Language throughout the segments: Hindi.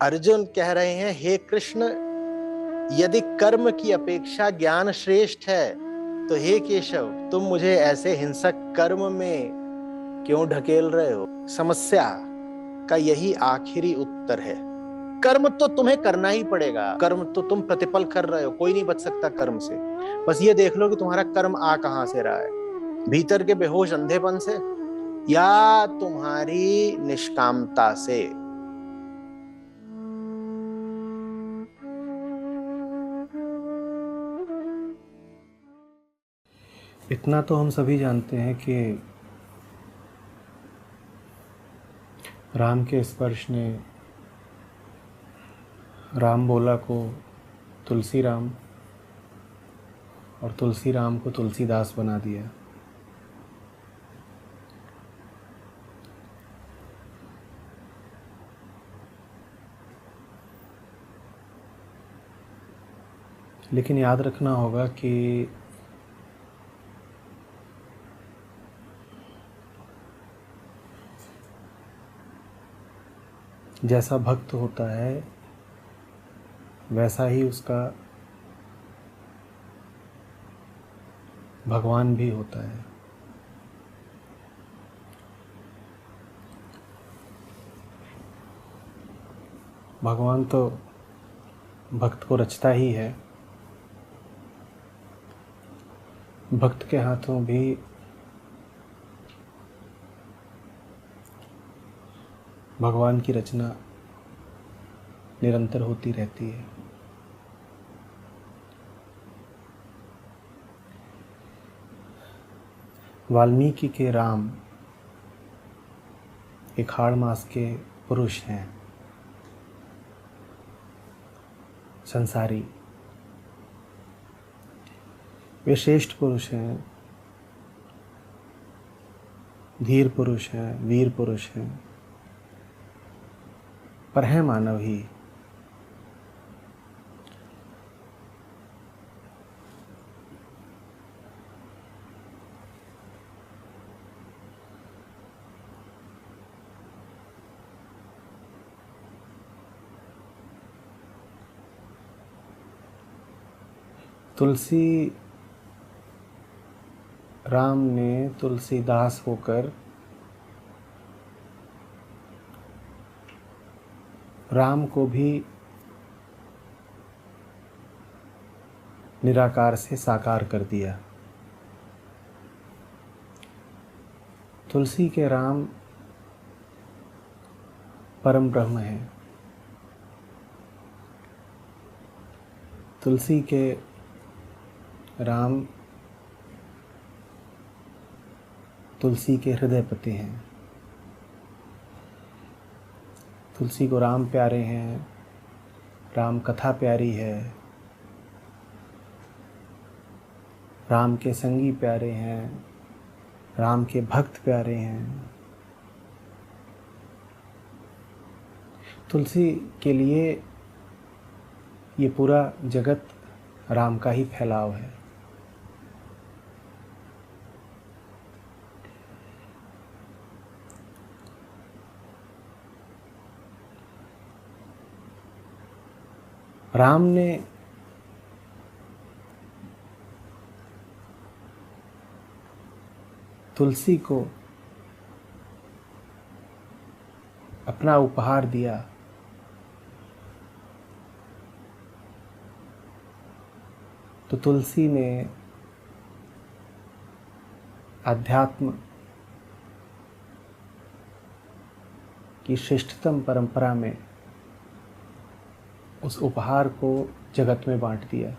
अर्जुन कह रहे हैं, हे कृष्ण, यदि कर्म की अपेक्षा ज्ञान श्रेष्ठ है तो हे केशव, तुम मुझे ऐसे हिंसक कर्म में क्यों ढकेल रहे हो? समस्या का यही आखिरी उत्तर है। कर्म तो तुम्हें करना ही पड़ेगा, कर्म तो तुम प्रतिपल कर रहे हो, कोई नहीं बच सकता कर्म से। बस ये देख लो कि तुम्हारा कर्म आ कहां से रहा है, भीतर के बेहोश अंधेपन से या तुम्हारी निष्कामता से। इतना तो हम सभी जानते हैं कि राम के स्पर्श ने राम बोला को तुलसी राम और तुलसी राम को तुलसीदास बना दिया। लेकिन याद रखना होगा कि जैसा भक्त होता है वैसा ही उसका भगवान भी होता है। भगवान तो भक्त को रचता ही है। भक्त के हाथों भी भगवान की रचना निरंतर होती रहती है। वाल्मीकि के राम एक हाड़ मास के पुरुष हैं, संसारी। वे श्रेष्ठ पुरुष हैं, धीर पुरुष हैं, वीर पुरुष हैं, पर हैं मानव ही। तुलसी राम ने तुलसीदास होकर राम को भी निराकार से साकार कर दिया। तुलसी के राम परम ब्रह्म हैं। तुलसी के राम तुलसी के हृदयपति हैं। तुलसी को राम प्यारे हैं, राम कथा प्यारी है, राम के संगी प्यारे हैं, राम के भक्त प्यारे हैं। तुलसी के लिए ये पूरा जगत राम का ही फैलाव है। राम ने तुलसी को अपना उपहार दिया। तो तुलसी ने अध्यात्म की श्रेष्ठतम परंपरा में उस उपहार को जगत में बांट दिया।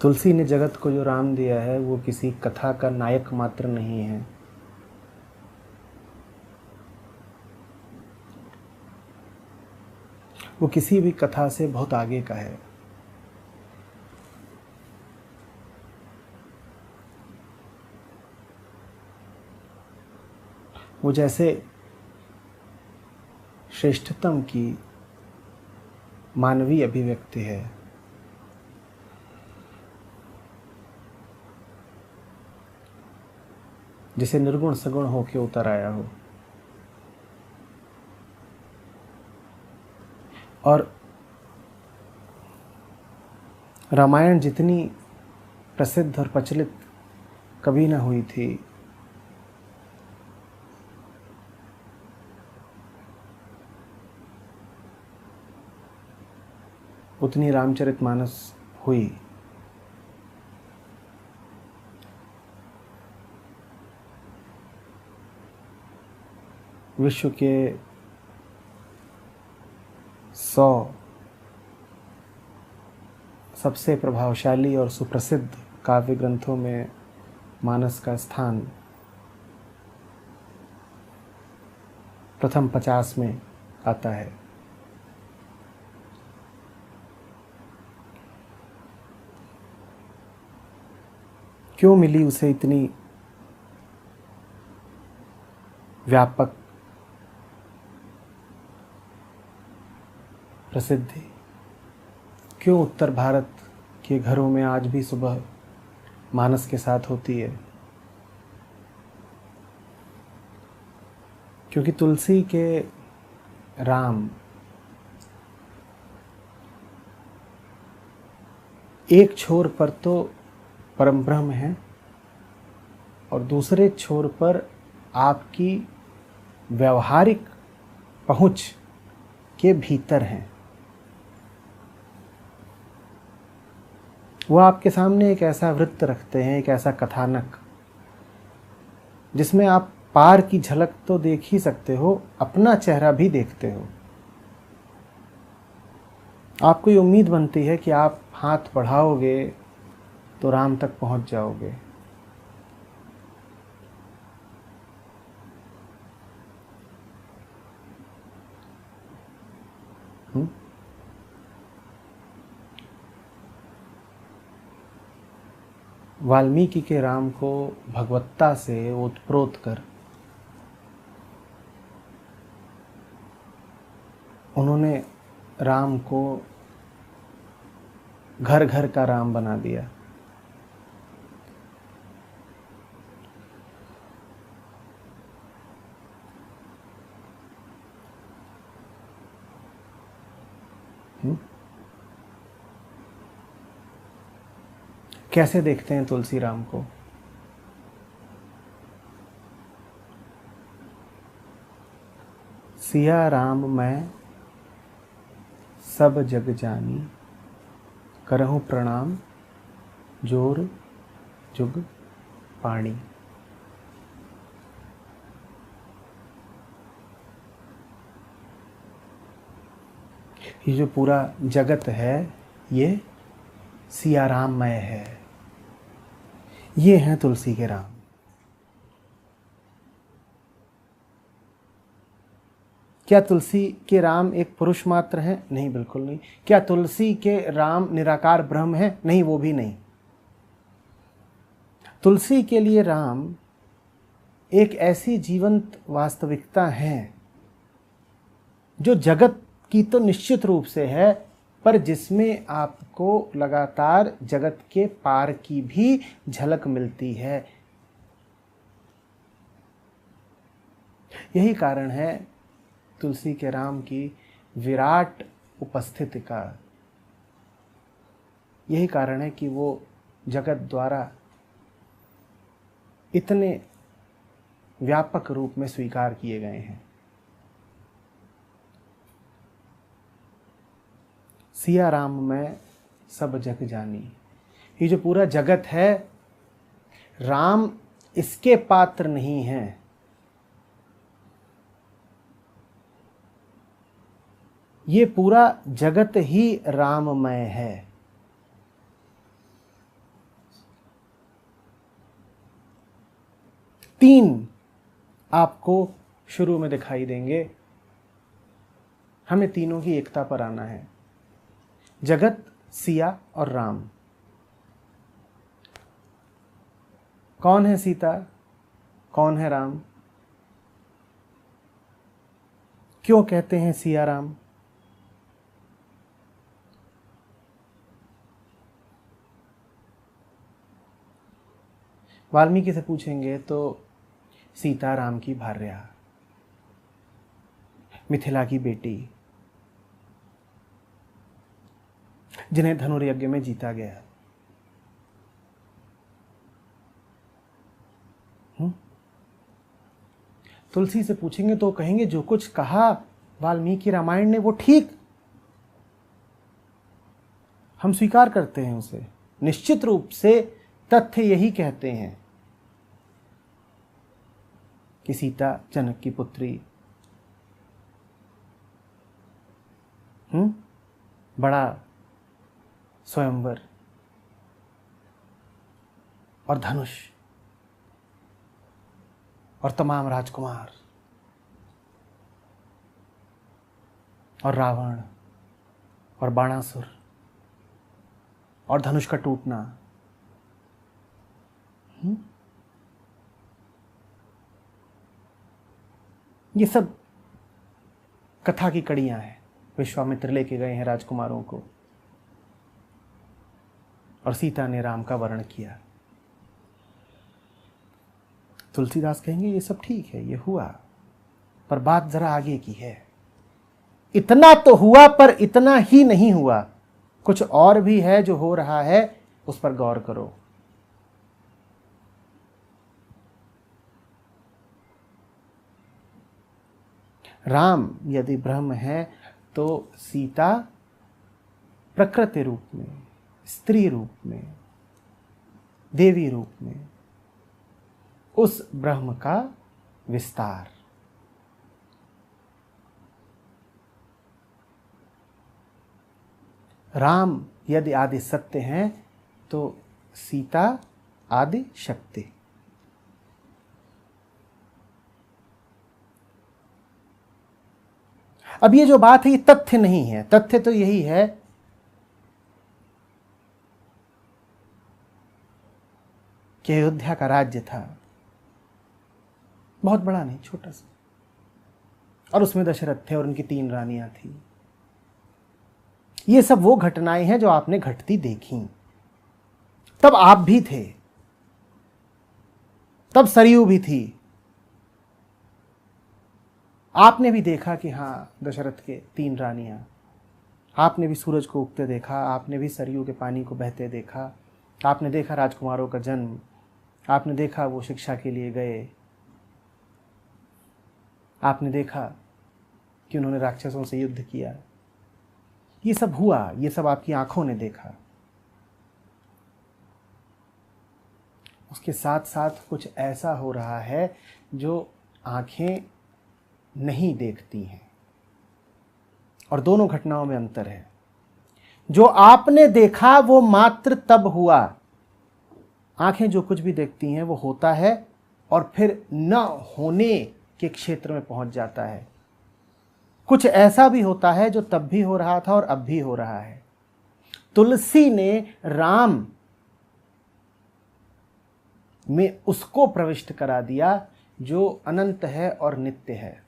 तुलसी ने जगत को जो राम दिया है वो किसी कथा का नायक मात्र नहीं है। वो किसी भी कथा से बहुत आगे का है। वो जैसे श्रेष्ठतम की मानवीय अभिव्यक्ति है, जिसे निर्गुण सगुण होके उतर आया हो। और रामायण जितनी प्रसिद्ध और प्रचलित कभी ना हुई थी, उतनी रामचरितमानस हुई। विश्व के 100 सबसे प्रभावशाली और सुप्रसिद्ध काव्य ग्रंथों में मानस का स्थान प्रथम 50 में आता है। क्यों मिली उसे इतनी व्यापक प्रसिद्धि? क्यों उत्तर भारत के घरों में आज भी सुबह मानस के साथ होती है? क्योंकि तुलसी के राम एक छोर पर तो परम ब्रह्म है और दूसरे छोर पर आपकी व्यवहारिक पहुंच के भीतर हैं। वो आपके सामने एक ऐसा वृत्त रखते हैं, एक ऐसा कथानक, जिसमें आप पार की झलक तो देख ही सकते हो, अपना चेहरा भी देखते हो। आपको ये उम्मीद बनती है कि आप हाथ बढ़ाओगे तो राम तक पहुंच जाओगे। वाल्मीकि के राम को भगवत्ता से ओतप्रोत कर उन्होंने राम को घर घर का राम बना दिया। कैसे देखते हैं तुलसी राम को? सिया राम मैं सब जग जानी, करहूँ प्रणाम जोर जुग पाणी। ये जो पूरा जगत है ये सिया राममय है। ये हैं तुलसी के राम। क्या तुलसी के राम एक पुरुष मात्र हैं? नहीं, बिल्कुल नहीं। क्या तुलसी के राम निराकार ब्रह्म हैं? नहीं, वो भी नहीं। तुलसी के लिए राम एक ऐसी जीवंत वास्तविकता है जो जगत की तो निश्चित रूप से है, पर जिसमें आपको लगातार जगत के पार की भी झलक मिलती है। यही कारण है तुलसी के राम की विराट उपस्थिति का। यही कारण है कि वो जगत द्वारा इतने व्यापक रूप में स्वीकार किए गए हैं। सिया राम मैं सब जग जानी। ये जो पूरा जगत है, राम इसके पात्र नहीं है। ये पूरा जगत ही राममय है। तीन आपको शुरू में दिखाई देंगे। हमें तीनों की एकता पर आना है। जगत, सिया और राम। कौन है सीता? कौन है राम? क्यों कहते हैं सिया राम? वाल्मीकि से पूछेंगे तो सीता राम की भार्या, मिथिला की बेटी, जिन्हें धनुर्यज्ञ में जीता गया। तुलसी से पूछेंगे तो कहेंगे जो कुछ कहा वाल्मीकि रामायण ने वो ठीक, हम स्वीकार करते हैं उसे। निश्चित रूप से तथ्य यही कहते हैं कि सीता जनक की पुत्री, बड़ा स्वयंवर और धनुष और तमाम राजकुमार और रावण और बाणासुर और धनुष का टूटना, ये सब कथा की कड़ियां हैं। विश्वामित्र लेके गए हैं राजकुमारों को और सीता ने राम का वर्ण किया। तुलसीदास कहेंगे ये सब ठीक है, ये हुआ, पर बात जरा आगे की है। इतना तो हुआ पर इतना ही नहीं हुआ, कुछ और भी है जो हो रहा है, उस पर गौर करो। राम यदि ब्रह्म है तो सीता प्रकृति रूप में, स्त्री रूप में, देवी रूप में उस ब्रह्म का विस्तार। राम यदि आदि सत्य हैं तो सीता आदि शक्ति। अब ये जो बात है ये तथ्य नहीं है, तथ्य तो यही है कि अयोध्या का राज्य था, बहुत बड़ा नहीं, छोटा सा, और उसमें दशरथ थे और उनकी 3 रानियां थी। ये सब वो घटनाएं हैं जो आपने घटती देखी। तब आप भी थे, तब सरयू भी थी, आपने भी देखा कि हाँ दशरथ के 3 रानियां, आपने भी सूरज को उगते देखा, आपने भी सरयू के पानी को बहते देखा, आपने देखा राजकुमारों का जन्म, आपने देखा वो शिक्षा के लिए गए, आपने देखा कि उन्होंने राक्षसों से युद्ध किया। ये सब हुआ, ये सब आपकी आंखों ने देखा। उसके साथ साथ कुछ ऐसा हो रहा है जो आंखें नहीं देखती हैं, और दोनों घटनाओं में अंतर है। जो आपने देखा वो मात्र तब हुआ, आंखें जो कुछ भी देखती हैं वो होता है और फिर न होने के क्षेत्र में पहुंच जाता है। कुछ ऐसा भी होता है जो तब भी हो रहा था और अब भी हो रहा है। तुलसी ने राम में उसको प्रविष्ट करा दिया जो अनंत है और नित्य है।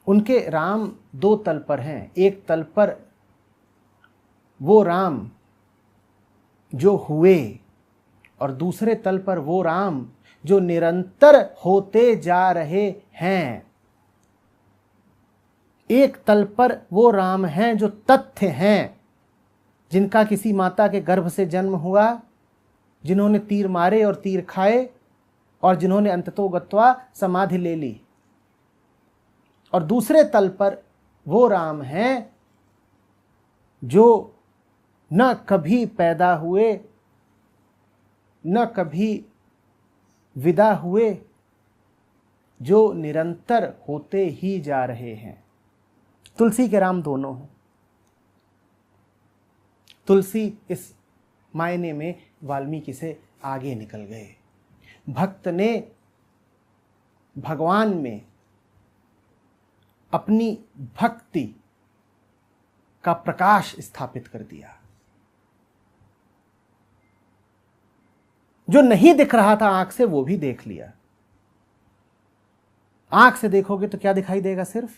उनके राम 2 तल पर हैं। एक तल पर वो राम जो हुए और दूसरे तल पर वो राम जो निरंतर होते जा रहे हैं। एक तल पर वो राम हैं जो तथ्य हैं, जिनका किसी माता के गर्भ से जन्म हुआ, जिन्होंने तीर मारे और तीर खाए और जिन्होंने अंततोगत्वा समाधि ले ली। और दूसरे तल पर वो राम हैं जो न कभी पैदा हुए, न कभी विदा हुए, जो निरंतर होते ही जा रहे हैं। तुलसी के राम दोनों हैं। तुलसी इस मायने में वाल्मीकि से आगे निकल गए। भक्त ने भगवान में अपनी भक्ति का प्रकाश स्थापित कर दिया। जो नहीं दिख रहा था आंख से वो भी देख लिया। आंख से देखोगे तो क्या दिखाई देगा? सिर्फ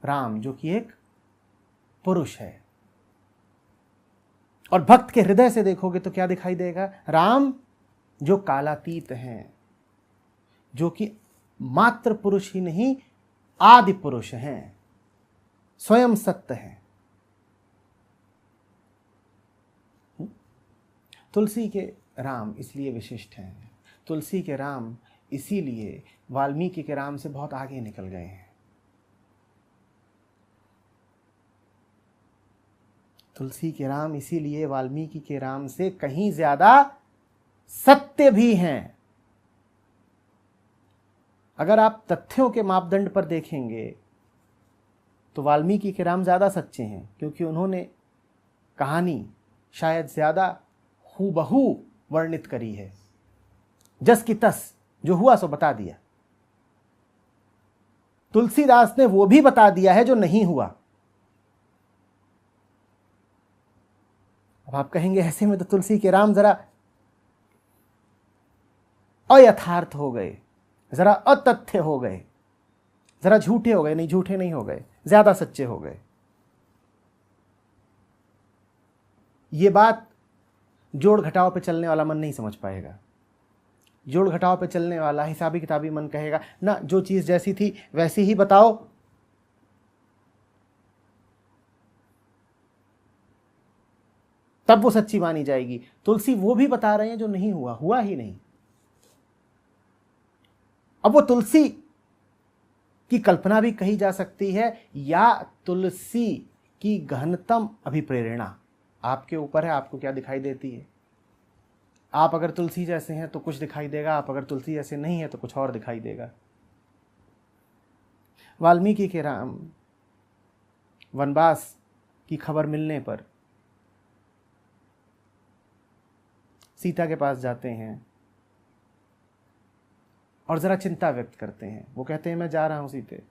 राम, जो कि एक पुरुष है। और भक्त के हृदय से देखोगे तो क्या दिखाई देगा? राम जो कालातीत हैं, जो कि मात्र पुरुष ही नहीं, आदि पुरुष हैं, स्वयं सत्य हैं। तुलसी के राम इसलिए विशिष्ट हैं, तुलसी के राम इसीलिए वाल्मीकि के राम से बहुत आगे निकल गए हैं। तुलसी के राम इसीलिए वाल्मीकि के राम से कहीं ज्यादा सत्य भी हैं। अगर आप तथ्यों के मापदंड पर देखेंगे तो वाल्मीकि के राम ज्यादा सच्चे हैं, क्योंकि उन्होंने कहानी शायद ज्यादा हूबहू वर्णित करी है, जस की तस, जो हुआ सो बता दिया। तुलसीदास ने वो भी बता दिया है जो नहीं हुआ। अब आप कहेंगे ऐसे में तो तुलसी के राम जरा अयथार्थ हो गए, जरा अतथ्य हो गए, जरा झूठे हो गए। नहीं, झूठे नहीं हो गए, ज्यादा सच्चे हो गए। ये बात जोड़ घटाव पे चलने वाला मन नहीं समझ पाएगा। जोड़ घटाव पे चलने वाला हिसाबी किताबी मन कहेगा ना, जो चीज जैसी थी वैसी ही बताओ। तब वो सच्ची मानी जाएगी। तुलसी वो भी बता रहे हैं जो नहीं हुआ, हुआ ही नहीं। अब वो तुलसी की कल्पना भी कही जा सकती है, या तुलसी की गहनतम अभिप्रेरणा। आपके ऊपर है, आपको क्या दिखाई देती है। आप अगर तुलसी जैसे हैं तो कुछ दिखाई देगा, आप अगर तुलसी जैसे नहीं है तो कुछ और दिखाई देगा। वाल्मीकि के राम वनवास की खबर मिलने पर सीता के पास जाते हैं और जरा चिंता व्यक्त करते हैं। वो कहते हैं मैं जा रहा हूं सीते,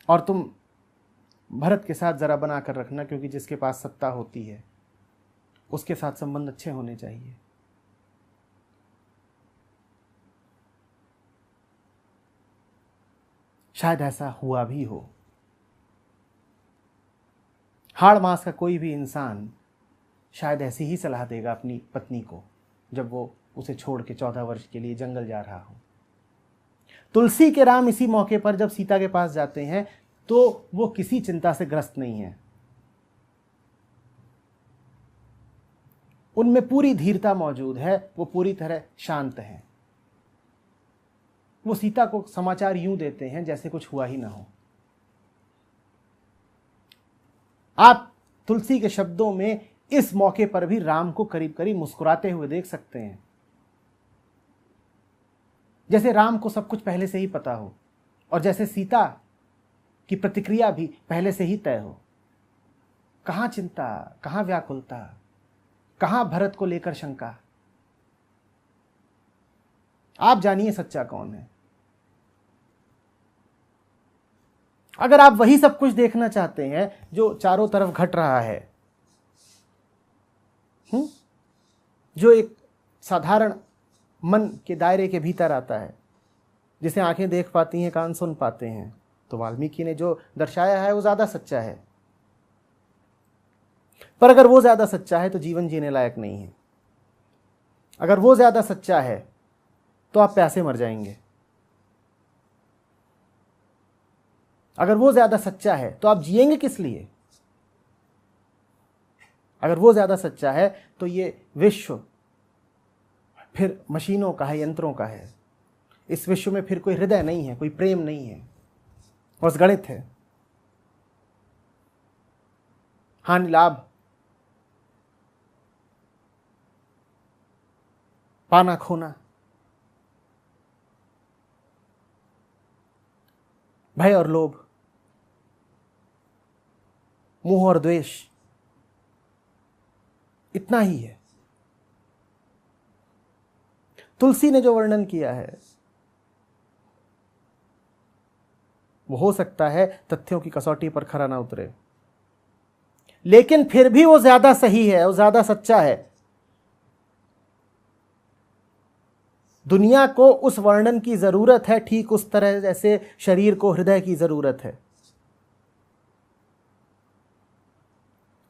और तुम भरत के साथ जरा बना कर रखना, क्योंकि जिसके पास सत्ता होती है उसके साथ संबंध अच्छे होने चाहिए। शायद ऐसा हुआ भी हो। हाड़ मास का कोई भी इंसान शायद ऐसी ही सलाह देगा अपनी पत्नी को जब वो उसे छोड़ के 14 वर्ष के लिए जंगल जा रहा हो। तुलसी के राम इसी मौके पर जब सीता के पास जाते हैं तो वो किसी चिंता से ग्रस्त नहीं है। उनमें पूरी धीरता मौजूद है, वो पूरी तरह शांत हैं। वो सीता को समाचार यूं देते हैं जैसे कुछ हुआ ही ना हो। आप तुलसी के शब्दों में इस मौके पर भी राम को करीब करीब मुस्कुराते हुए देख सकते हैं, जैसे राम को सब कुछ पहले से ही पता हो, और जैसे सीता की प्रतिक्रिया भी पहले से ही तय हो। कहां चिंता, कहां व्याकुलता, कहां भरत को लेकर शंका। आप जानिए सच्चा कौन है। अगर आप वही सब कुछ देखना चाहते हैं जो चारों तरफ घट रहा है, जो एक साधारण मन के दायरे के भीतर आता है, जिसे आंखें देख पाती हैं, कान सुन पाते हैं, तो वाल्मीकि ने जो दर्शाया है वो ज्यादा सच्चा है। पर अगर वो ज्यादा सच्चा है तो जीवन जीने लायक नहीं है। अगर वो ज्यादा सच्चा है तो आप प्यासे मर जाएंगे। अगर वो ज्यादा सच्चा है तो आप जिएंगे किस लिए। अगर वो ज्यादा सच्चा है तो ये विश्व फिर मशीनों का है, यंत्रों का है। इस विश्व में फिर कोई हृदय नहीं है, कोई प्रेम नहीं है, बस गणित है, हानि लाभ, पाना खोना, भय और लोभ, मोह और द्वेष, इतना ही है। तुलसी ने जो वर्णन किया है वो हो सकता है तथ्यों की कसौटी पर खरा ना उतरे, लेकिन फिर भी वो ज्यादा सही है, वो ज्यादा सच्चा है। दुनिया को उस वर्णन की जरूरत है, ठीक उस तरह जैसे शरीर को हृदय की जरूरत है।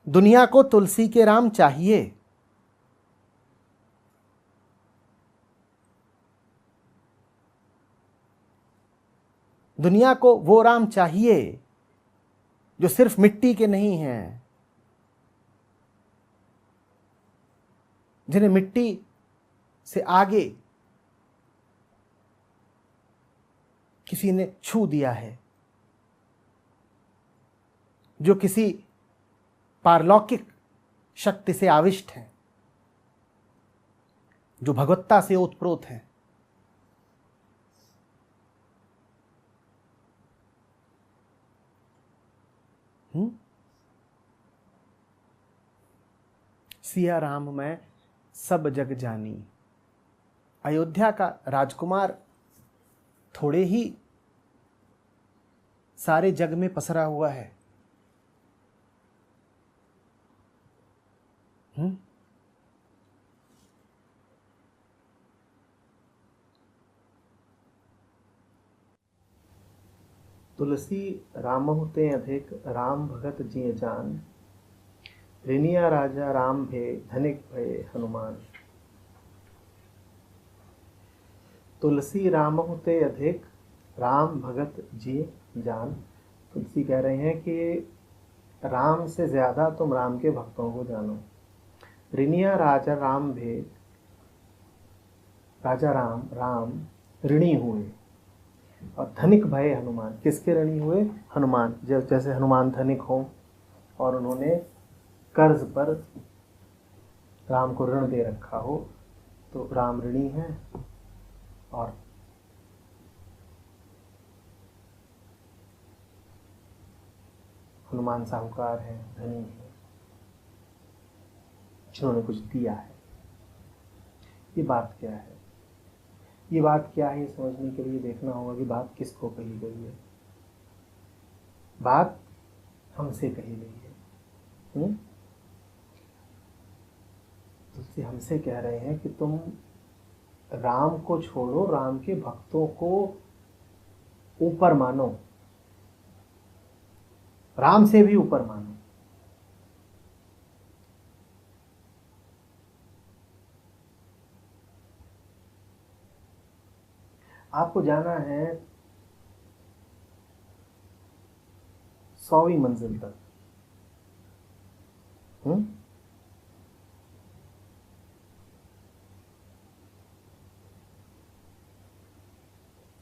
दुनिया को तुलसी के राम चाहिए। दुनिया को वो राम चाहिए जो सिर्फ मिट्टी के नहीं हैं, जिन्हें मिट्टी से आगे किसी ने छू दिया है, जो किसी पारलौकिक शक्ति से आविष्ट हैं, जो भगवत्ता से ओतप्रोत हैं। सिया राम मैं सब जग जानी। अयोध्या का राजकुमार थोड़े ही सारे जग में पसरा हुआ है। तुलसी रामहु ते अधिक, राम भगत जिय जान। ऋणिया राजा राम भे, धनिक भय हनुमान। तुलसी रामहु ते अधिक, राम भगत जिय जान। तुलसी कह रहे हैं कि राम से ज्यादा तुम राम के भक्तों को जानो। ऋणिया राजा राम भे, राजा राम ऋणी हुए, और धनिक भय हनुमान। किसके ऋणी हुए? हनुमान। जैसे हनुमान धनिक हो और उन्होंने कर्ज पर राम को ऋण दे रखा हो, तो राम ऋणी है, और हनुमान साहूकार है, धनी है, जिन्होंने कुछ दिया है। ये बात क्या है? ये बात क्या है, ये समझने के लिए देखना होगा कि बात किसको कही गई है। बात हमसे कही गई है। तुलसी हमसे कह रहे हैं कि तुम राम को छोड़ो, राम के भक्तों को ऊपर मानो, राम से भी ऊपर मानो। आपको जाना है 100वीं मंजिल तक।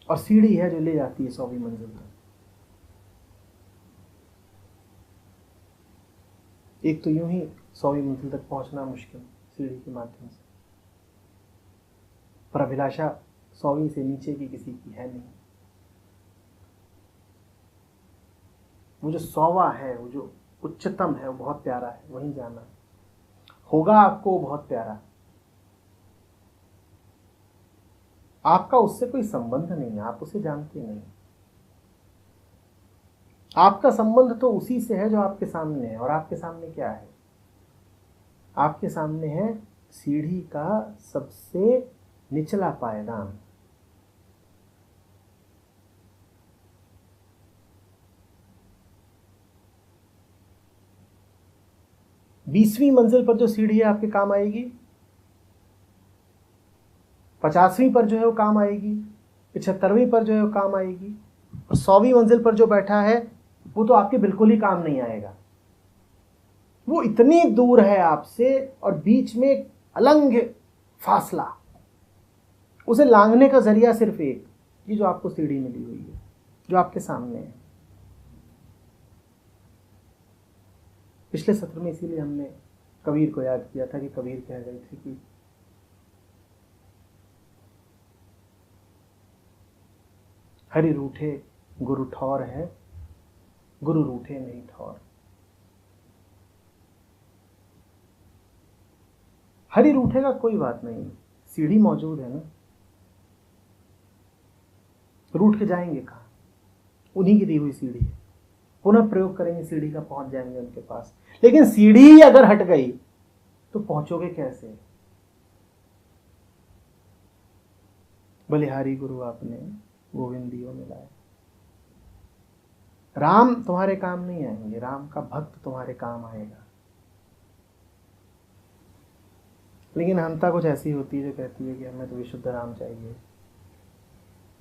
और सीढ़ी है जो ले जाती है 100वीं मंजिल तक। एक तो यूं ही 100वीं मंजिल तक पहुंचना मुश्किल, सीढ़ी के माध्यम से, पर अभिलाषा 100वीं से नीचे की किसी की है नहीं। वो जो 100वां है, वो जो उच्चतम है, वो बहुत प्यारा है, वहीं जाना होगा आपको। बहुत प्यारा, आपका उससे कोई संबंध नहीं है, आप उसे जानते नहीं। आपका संबंध तो उसी से है जो आपके सामने है। और आपके सामने क्या है? आपके सामने है सीढ़ी का सबसे निचला पायदान। बीसवीं मंजिल पर जो सीढ़ी है आपके काम आएगी, 50वीं पर जो है वो काम आएगी, 75वीं पर जो है वो काम आएगी, और 100वीं मंजिल पर जो बैठा है वो तो आपके बिल्कुल ही काम नहीं आएगा। वो इतनी दूर है आपसे, और बीच में एक अलंघ फासला। उसे लांघने का जरिया सिर्फ एक, ये जो आपको सीढ़ी मिली हुई है, जो आपके सामने है। पिछले सत्र में इसीलिए हमने कबीर को याद किया था कि कबीर कह गए थे कि हरि रूठे गुरु ठौर है, गुरु रूठे नहीं ठौर। हरि रूठेगा कोई बात नहीं, सीढ़ी मौजूद है ना। रूठ के जाएंगे कहाँ? उन्हीं की दी हुई सीढ़ी है, पुनः प्रयोग करेंगे सीढ़ी का, पहुंच जाएंगे उनके पास। लेकिन सीढ़ी अगर हट गई तो पहुंचोगे कैसे? बलिहारी गुरु आपने गोविंदियों में लाए। राम तुम्हारे काम नहीं आएंगे, राम का भक्त तुम्हारे काम आएगा। लेकिन हंता कुछ ऐसी होती है जो कहती है कि हमें तो विशुद्ध राम चाहिए,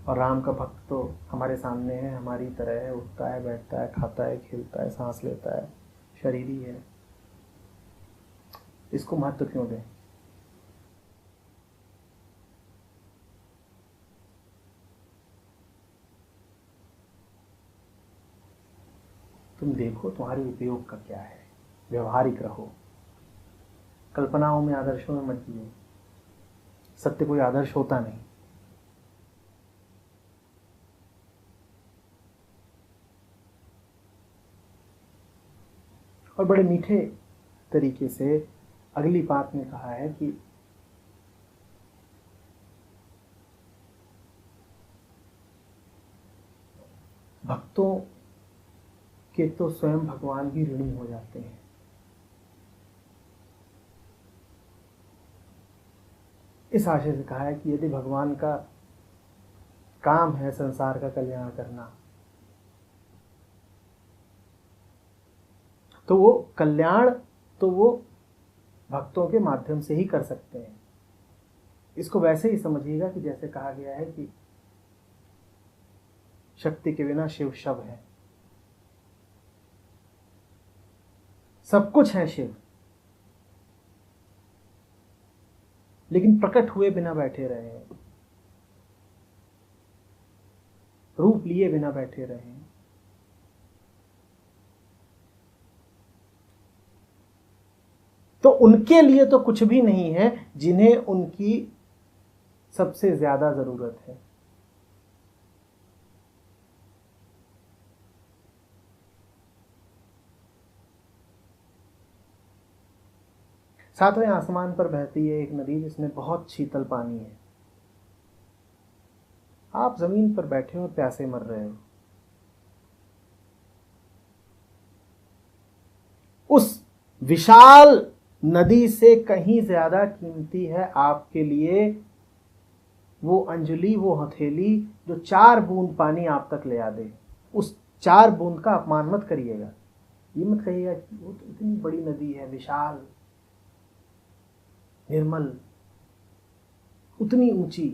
और राम का भक्त तो हमारे सामने है, हमारी तरह है, उठता है, बैठता है, खाता है, खेलता है, सांस लेता है, शरीर ही है। इसको महत्व क्यों दें? तुम देखो तुम्हारे उपयोग का क्या है, व्यवहारिक रहो, कल्पनाओं में, आदर्शों में मत जियो। सत्य कोई आदर्श होता नहीं। और बड़े मीठे तरीके से अगली बात में कहा है कि भक्तों के तो स्वयं भगवान भी ऋणी हो जाते हैं। इस आशय से कहा है कि यदि भगवान का काम है संसार का कल्याण करना, तो वो कल्याण तो वो भक्तों के माध्यम से ही कर सकते हैं। इसको वैसे ही समझिएगा कि जैसे कहा गया है कि शक्ति के बिना शिव शव है। सब कुछ है शिव, लेकिन प्रकट हुए बिना बैठे रहे हैं, रूप लिए बिना बैठे रहे हैं। तो उनके लिए तो कुछ भी नहीं है जिन्हें उनकी सबसे ज्यादा जरूरत है। सातवें आसमान पर बहती है एक नदी जिसमें बहुत शीतल पानी है। आप जमीन पर बैठे हो, प्यासे मर रहे हो। उस विशाल नदी से कहीं ज्यादा कीमती है आपके लिए वो अंजलि, वो हथेली जो 4 बूंद पानी आप तक ले आ दे। उस 4 बूंद का अपमान मत करिएगा। ये मत कहिएगा कि वो तो इतनी बड़ी नदी है, विशाल, निर्मल, उतनी ऊंची,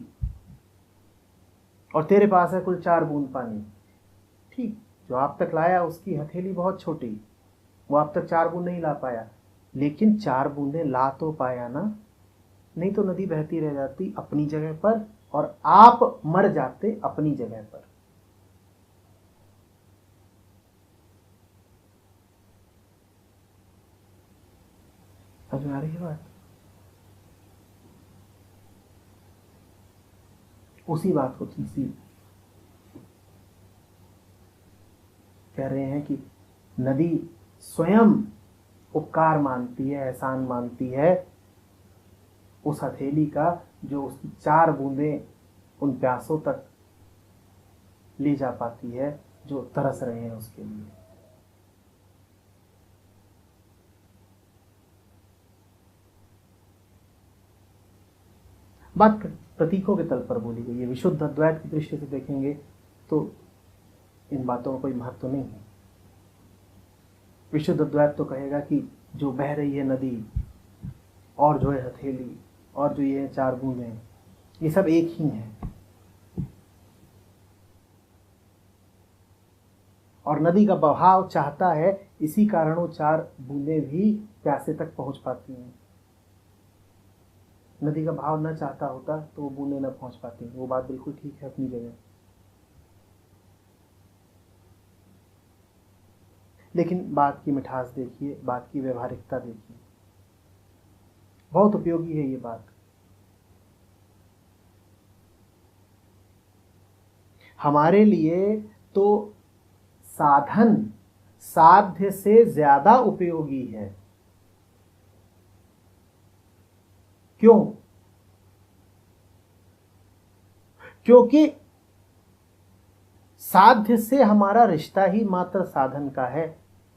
और तेरे पास है कुल 4 बूंद पानी। ठीक, जो आप तक लाया उसकी हथेली बहुत छोटी, वो आप तक 4 बूंद नहीं ला पाया, लेकिन 4 बूंदें ला तो पाया ना। नहीं तो नदी बहती रह जाती अपनी जगह पर और आप मर जाते अपनी जगह पर। समझ में आ रही है बात? उसी बात को तुलसी कह रहे हैं कि नदी स्वयं उपकार मानती है, एहसान मानती है उस हथेली का जो उसकी 4 बूंदें उन प्यासों तक ले जा पाती है जो तरस रहे हैं उसके लिए। बात प्रतीकों के तल पर बोली गई है। विशुद्ध अद्वैत की दृष्टि से देखेंगे तो इन बातों का कोई महत्व नहीं है। विशुद्ध अद्वैत तो कहेगा कि जो बह रही है नदी और जो है हथेली और जो ये 4 बूंदें, ये सब एक ही हैं। और नदी का बहाव चाहता है, इसी कारण वो 4 बूंदें भी प्यासे तक पहुंच पाती हैं। नदी का भाव न चाहता होता तो वो बूंदें न पहुंच पाती। वो बात बिल्कुल ठीक है अपनी जगह, लेकिन बात की मिठास देखिए, बात की व्यवहारिकता देखिए। बहुत उपयोगी है ये बात। हमारे लिए तो साधन साध्य से ज्यादा उपयोगी है। क्यों? क्योंकि साध्य से हमारा रिश्ता ही मात्र साधन का है।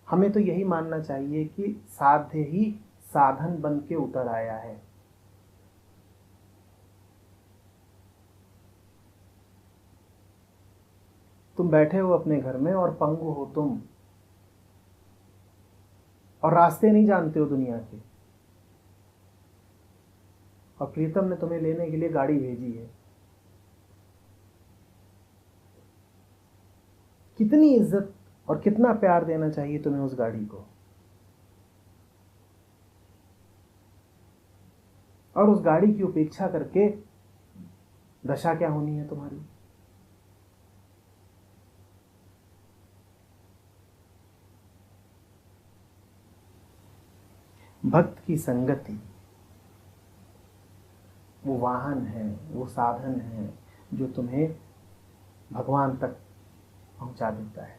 हमें तो यही मानना चाहिए कि साध्य ही साधन बन के उतर आया है। तुम बैठे हो अपने घर में और पंगु हो तुम, और रास्ते नहीं जानते हो दुनिया के, और प्रीतम ने तुम्हें लेने के लिए गाड़ी भेजी है। कितनी इज्जत और कितना प्यार देना चाहिए तुम्हें उस गाड़ी को, और उस गाड़ी की उपेक्षा करके दशा क्या होनी है तुम्हारी। भक्त की संगति वो वाहन है, वो साधन है जो तुम्हें भगवान तक पहुंचा देता है।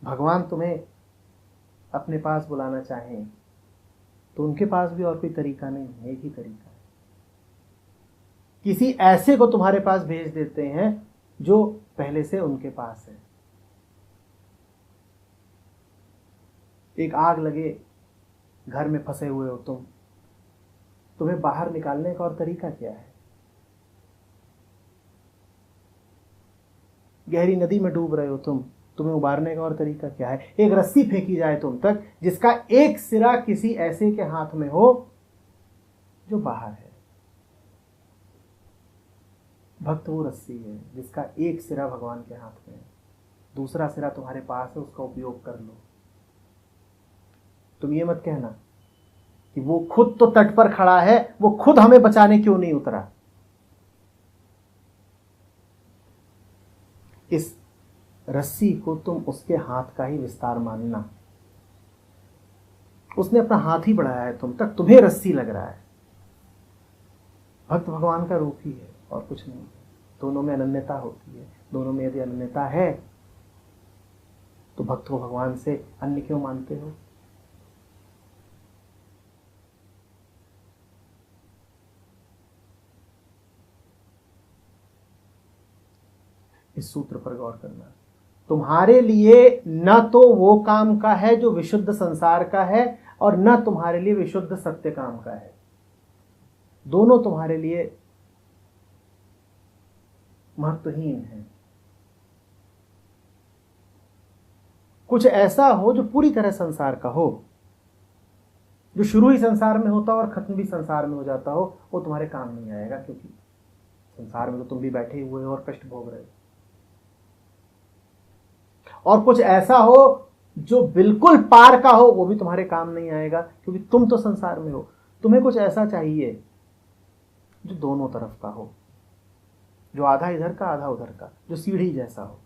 भगवान तुम्हें अपने पास बुलाना चाहें तो उनके पास भी और कोई तरीका नहीं है, एक ही तरीका है। किसी ऐसे को तुम्हारे पास भेज देते हैं जो पहले से उनके पास है। एक आग लगे, घर में फंसे हुए हो तुम, तुम्हें बाहर निकालने का और तरीका क्या है? गहरी नदी में डूब रहे हो तुम, तुम्हें उबारने का और तरीका क्या है? एक रस्सी फेंकी जाए तुम तक जिसका एक सिरा किसी ऐसे के हाथ में हो जो बाहर है। भक्त वो रस्सी है जिसका एक सिरा भगवान के हाथ में है, दूसरा सिरा तुम्हारे पास है, उसका उपयोग कर लो। तुम ये मत कहना कि वो खुद तो तट पर खड़ा है, वो खुद हमें बचाने क्यों नहीं उतरा। इस रस्सी को तुम उसके हाथ का ही विस्तार मानना। उसने अपना हाथ ही बढ़ाया है तुम तक, तुम्हें रस्सी लग रहा है। भक्त भगवान का रूप ही है और कुछ नहीं। दोनों में अनन्यता होती है। दोनों में यदि अनन्यता है तो भक्त को भगवान से अन्य क्यों मानते हो? इस सूत्र पर गौर करना। तुम्हारे लिए न तो वो काम का है जो विशुद्ध संसार का है और न तुम्हारे लिए विशुद्ध सत्य काम का है। दोनों तुम्हारे लिए महत्वहीन है। कुछ ऐसा हो जो पूरी तरह संसार का हो, जो शुरू ही संसार में होता हो और खत्म भी संसार में हो जाता हो, वो तुम्हारे काम नहीं आएगा, क्योंकि संसार में तो तुम भी बैठे हुए हो और कष्ट भोग रहे हो। और कुछ ऐसा हो जो बिल्कुल पार का हो, वो भी तुम्हारे काम नहीं आएगा, क्योंकि तुम तो संसार में हो। तुम्हें कुछ ऐसा चाहिए जो दोनों तरफ का हो, जो आधा इधर का आधा उधर का, जो सीढ़ी जैसा हो।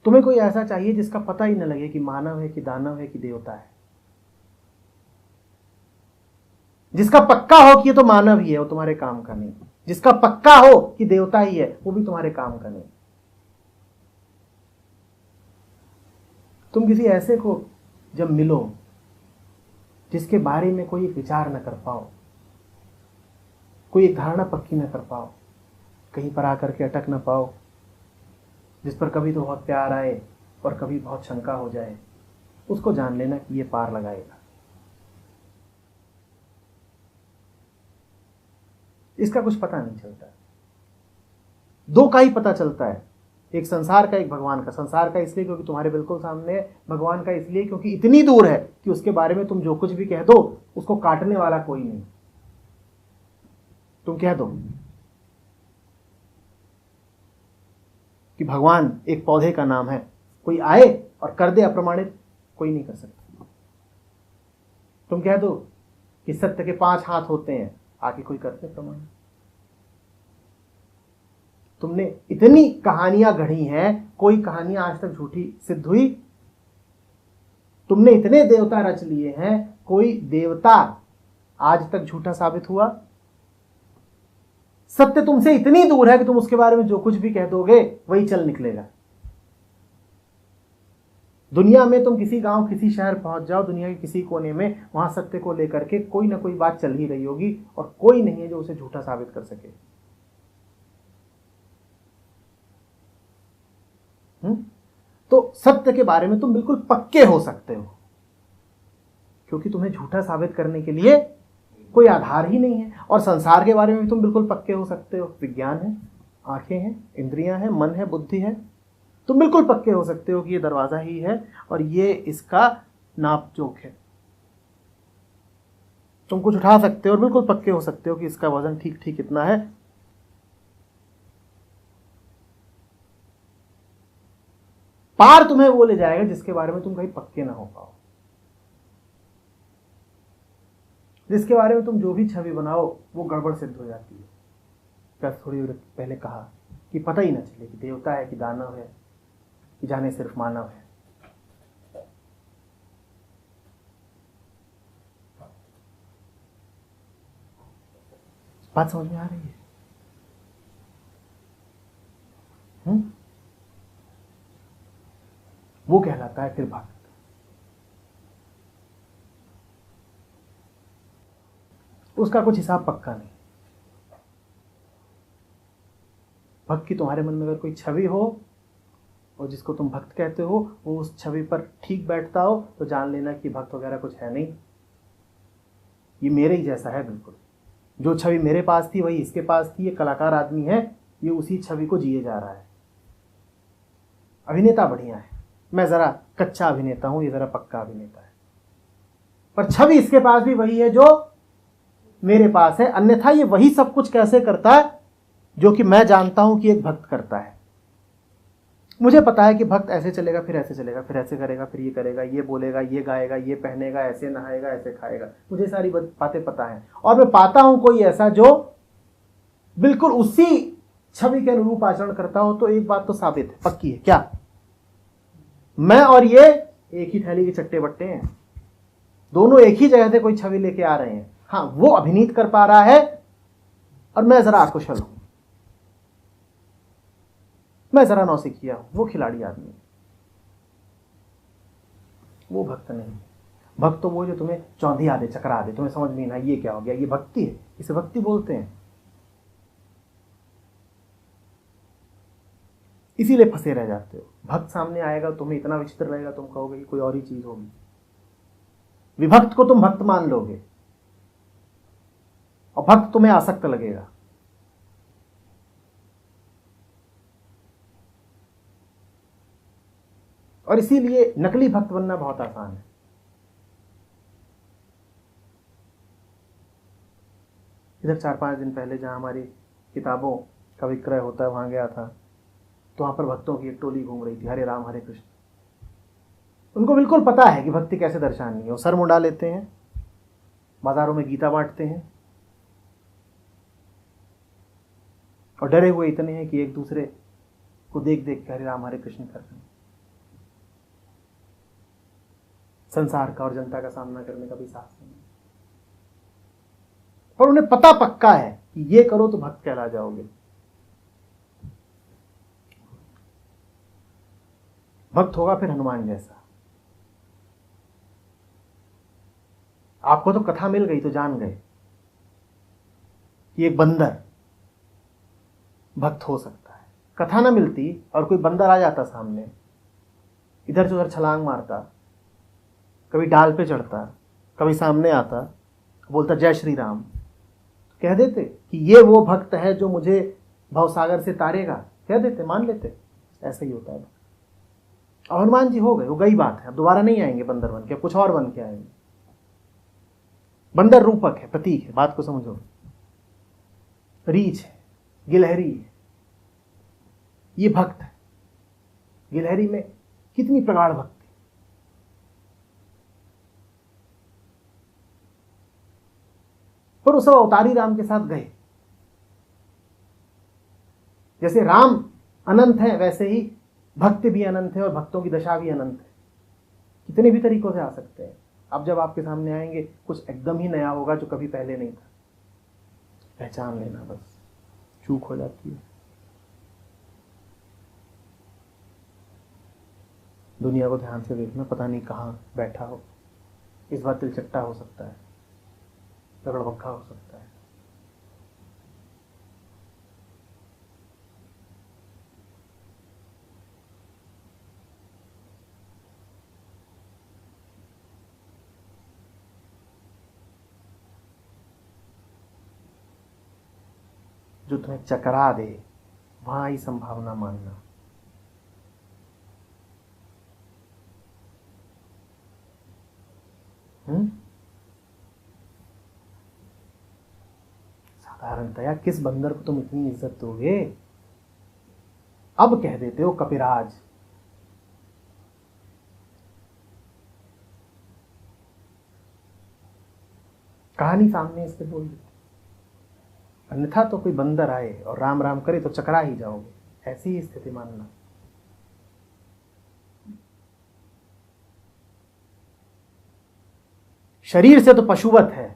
तुम्हें कोई ऐसा चाहिए जिसका पता ही न लगे कि मानव है कि दानव है कि देवता है। जिसका पक्का हो कि ये तो मानव ही है, वो तुम्हारे काम का नहीं। जिसका पक्का हो कि देवता ही है, वो भी तुम्हारे काम का नहीं। तुम किसी ऐसे को जब मिलो जिसके बारे में कोई विचार न कर पाओ, कोई एक धारणा पक्की न कर पाओ, कहीं पर आकर के अटक न पाओ, जिस पर कभी तो बहुत प्यार आए और कभी बहुत शंका हो जाए, उसको जान लेना कि ये पार लगाएगा। इसका कुछ पता नहीं चलता। दो का ही पता चलता है, एक संसार का, एक भगवान का। संसार का इसलिए क्योंकि तुम्हारे बिल्कुल सामने है, भगवान का इसलिए क्योंकि इतनी दूर है कि उसके बारे में तुम जो कुछ भी कह दो उसको काटने वाला कोई नहीं। तुम कह दो कि भगवान एक पौधे का नाम है, कोई आए और कर दे अप्रमाणित, कोई नहीं कर सकता। तुम कह दो कि सत्य के 5 हाथ होते हैं, आके कोई करते प्रमाणित। तुमने इतनी कहानियां गढ़ी हैं, कोई कहानियां आज तक झूठी सिद्ध हुई? तुमने इतने देवता रच लिए हैं, कोई देवता आज तक झूठा साबित हुआ? सत्य तुमसे इतनी दूर है कि तुम उसके बारे में जो कुछ भी कह दोगे वही चल निकलेगा। दुनिया में तुम किसी गांव, किसी शहर पहुंच जाओ, दुनिया के किसी कोने में, वहां सत्य को लेकर के कोई ना कोई बात चल ही रही होगी और कोई नहीं है जो उसे झूठा साबित कर सके। तो सत्य के बारे में तुम बिल्कुल पक्के हो सकते हो, क्योंकि तुम्हें झूठा साबित करने के लिए कोई आधार ही नहीं है। और संसार के बारे में भी तुम बिल्कुल पक्के हो सकते हो। विज्ञान है, आंखें हैं, इंद्रियां हैं, मन है, बुद्धि है। तुम बिल्कुल पक्के हो सकते हो कि ये दरवाजा ही है और ये इसका नाप जोक है। तुम कुछ उठा सकते हो और बिल्कुल पक्के हो सकते हो कि इसका वजन ठीक ठीक इतना है। पार तुम्हें वो ले जाएगा जिसके बारे में तुम कहीं पक्के ना हो पाओ, जिसके बारे में तुम जो भी छवि बनाओ वो गड़बड़ सिद्ध हो जाती है। बस थोड़ी देर पहले कहा कि पता ही ना चले कि देवता है कि दानव है कि जाने सिर्फ मानव है। बात समझ में आ रही है? वो कहलाता है फिर भक्त। उसका कुछ हिसाब पक्का नहीं। भक्त की तुम्हारे मन में अगर कोई छवि हो और जिसको तुम भक्त कहते हो वो उस छवि पर ठीक बैठता हो तो जान लेना कि भक्त वगैरह कुछ है नहीं, ये मेरे ही जैसा है बिल्कुल। जो छवि मेरे पास थी वही इसके पास थी। ये कलाकार आदमी है, ये उसी छवि को जिए जा रहा है। अभिनेता बढ़िया है, मैं जरा कच्चा अभिनेता हूं, ये जरा पक्का अभिनेता है, पर छवि इसके पास भी वही है जो मेरे पास है। अन्यथा ये वही सब कुछ कैसे करता है जो कि मैं जानता हूं कि एक भक्त करता है। मुझे पता है कि भक्त ऐसे चलेगा, फिर ऐसे चलेगा, फिर ऐसे करेगा, फिर ये करेगा, ये बोलेगा, ये गाएगा, ये पहनेगा, ऐसे नहाएगा, ऐसे खाएगा। मुझे सारी बातें पता है और मैं पाता हूं कोई ऐसा जो बिल्कुल उसी छवि के अनुरूप आचरण करता हो। तो एक बात तो साबित है, पक्की है। क्या? मैं और ये एक ही थैली के चट्टे बट्टे हैं, दोनों एक ही जगह से कोई छवि लेके आ रहे हैं। हाँ, वो अभिनीत कर पा रहा है और मैं जरा अकुशल हूं, मैं जरा नौसिखिया हूं, वो खिलाड़ी आदमी। वो भक्त नहीं। भक्त तो वो जो तुम्हें चौंधिया दे, चकरा दे, तुम्हें समझ में ना ये क्या हो गया, ये भक्ति है, इसे भक्ति बोलते हैं। इसीलिए फंसे रह जाते हो। भक्त सामने आएगा तुम्हें इतना विचित्र लगेगा, तुम कहोगे कि कोई और ही चीज होगी। विभक्त को तुम भक्त मान लोगे और भक्त तुम्हें आसक्त लगेगा। और इसीलिए नकली भक्त बनना बहुत आसान है। इधर 4-5 दिन पहले जहां हमारी किताबों का विक्रय होता है वहां गया था, तो वहां पर भक्तों की एक टोली घूम रही थी, हरे राम हरे कृष्ण। उनको बिल्कुल पता है कि भक्ति कैसे दर्शानी है। वो सर मुंडा लेते हैं, बाजारों में गीता बांटते हैं और डरे हुए इतने हैं कि एक दूसरे को देख देख के हरे राम हरे कृष्ण कर रहे हैं। संसार का और जनता का सामना करने का भी साहस नहीं, पर उन्हें पता पक्का है कि ये करो तो भक्त कहला जाओगे। भक्त होगा फिर हनुमान जैसा। आपको तो कथा मिल गई तो जान गए कि एक बंदर भक्त हो सकता है। कथा ना मिलती और कोई बंदर आ जाता सामने, इधर से उधर छलांग मारता, कभी डाल पे चढ़ता, कभी सामने आता, बोलता जय श्री राम, कह देते कि ये वो भक्त है जो मुझे भवसागर से तारेगा। कह देते, मान लेते। ऐसा ही होता है। और हनुमान जी हो गए, वो गई बात है, अब दोबारा नहीं आएंगे बंदर बन के, कुछ और बन के आएंगे। बंदर रूपक है, प्रतीक है, बात को समझो। रीछ है, गिलहरी है, ये भक्त है। गिलहरी में कितनी प्रगाढ़ भक्ति। पर वो सब अवतारी राम के साथ गए। जैसे राम अनंत है वैसे ही भक्त भी अनंत है और भक्तों की दशा भी अनंत है। कितने भी तरीकों से आ सकते हैं। अब जब आपके सामने आएंगे कुछ एकदम ही नया होगा जो कभी पहले नहीं था। पहचान लेना, बस चूक हो जाती है। दुनिया को ध्यान से देखना, पता नहीं कहाँ बैठा हो। इस बार तिलचट्टा हो सकता है, रगड़बग्घा हो सकता है। जो तुम्हें चकरा दे वहां ही संभावना मानना। साधारणतया किस बंदर को तुम इतनी इज्जत दोगे? अब कह देते हो कपिराज। कहानी सामने इसके बोल देते, अन्यथा तो कोई बंदर आए और राम राम करे तो चकरा ही जाओगे। ऐसी ही स्थिति मानना। शरीर से तो पशुवत है,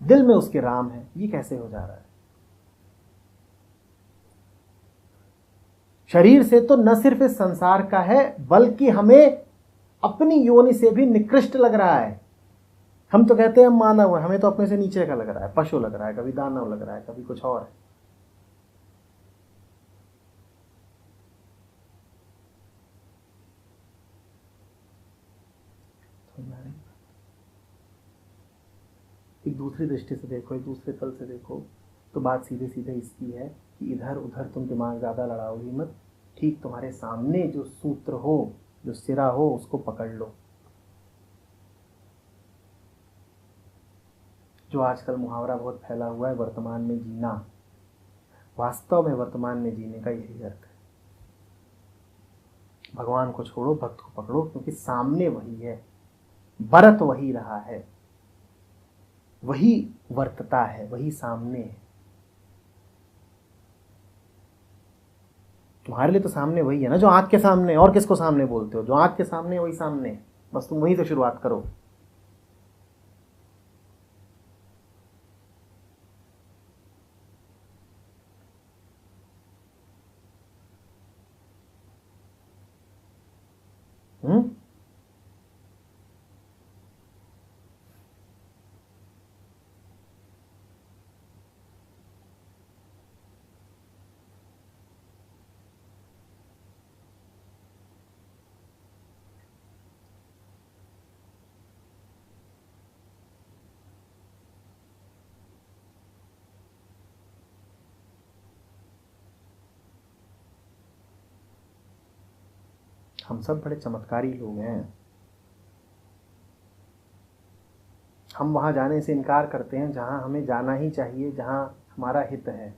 दिल में उसके राम है। ये कैसे हो जा रहा है? शरीर से तो न सिर्फ इस संसार का है, बल्कि हमें अपनी योनि से भी निकृष्ट लग रहा है। हम तो कहते हैं हम मानव है, हमें तो अपने से नीचे का लग रहा है, पशु लग रहा है, कभी दानव लग रहा है, कभी कुछ और है। एक दूसरी दृष्टि से देखो, एक दूसरे तल से देखो, तो बात सीधे सीधे इसकी है कि इधर उधर तुम दिमाग ज़्यादा लड़ाओगी मत। ठीक तुम्हारे सामने जो सूत्र हो, जो सिरा हो, उसको पकड़ लो। जो आजकल मुहावरा बहुत फैला हुआ है, वर्तमान में जीना, वास्तव में वर्तमान में जीने का यही अर्थ है। भगवान को छोड़ो, भक्त को पकड़ो, क्योंकि सामने वही है, बरत वही रहा है, वही वर्तता है, वही सामने है। तुम्हारे लिए तो सामने वही है ना, जो आंख के सामने। और किसको सामने बोलते हो? जो आंख के सामने वही सामने है। बस तुम वही तो शुरुआत करो। हम सब बड़े चमत्कारी लोग हैं। हम वहां जाने से इनकार करते हैं जहां हमें जाना ही चाहिए, जहां हमारा हित है।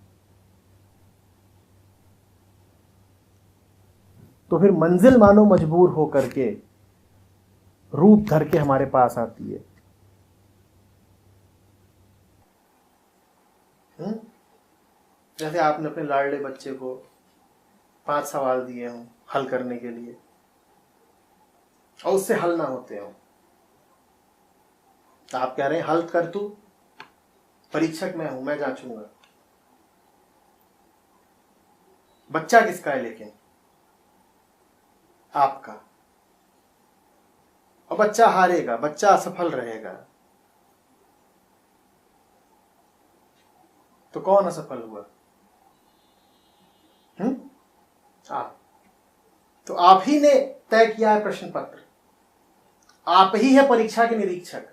तो फिर मंजिल मानो मजबूर हो करके रूप धर के हमारे पास आती है। जैसे आपने अपने लाडले बच्चे को 5 सवाल दिए हों हल करने के लिए, और उससे हल ना होते हो, तो आप कह रहे हैं हल कर तू, परीक्षक मैं हूं, मैं जांचूंगा। बच्चा किसका है? लेकिन आपका। और बच्चा हारेगा, बच्चा असफल रहेगा, तो कौन असफल हुआ? आप। तो आप ही ने तय किया है प्रश्न पत्र, आप ही है परीक्षा के निरीक्षक,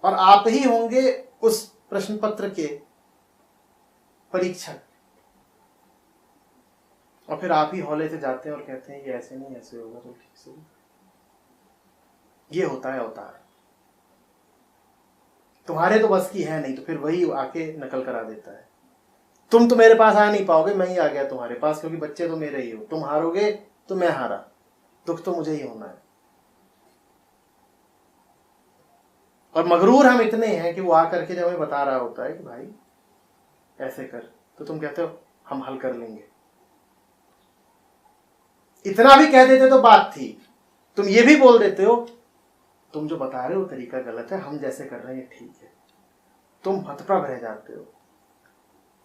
और आप ही होंगे उस प्रश्न पत्र के परीक्षक। और फिर आप ही हौले से जाते हैं और कहते हैं ये ऐसे नहीं, ऐसे होगा तो ठीक से। ये होता है अवतार। तुम्हारे तो बस की है नहीं, तो फिर वही आके नकल करा देता है। तुम तो मेरे पास आ नहीं पाओगे, मैं ही आ गया तुम्हारे पास, क्योंकि बच्चे तो मेरे ही हो। तुम हारोगे तो मैं हारा, दुख तो मुझे ही होना है। और मगरूर हम इतने हैं कि वो आकर के जब हमें बता रहा होता है कि भाई ऐसे कर, तो तुम कहते हो हम हल कर लेंगे। इतना भी कह देते तो बात थी। तुम ये भी बोल देते हो तुम जो बता रहे हो तरीका गलत है, हम जैसे कर रहे हैं ठीक है। तुम हतप्रभ रह जाते हो।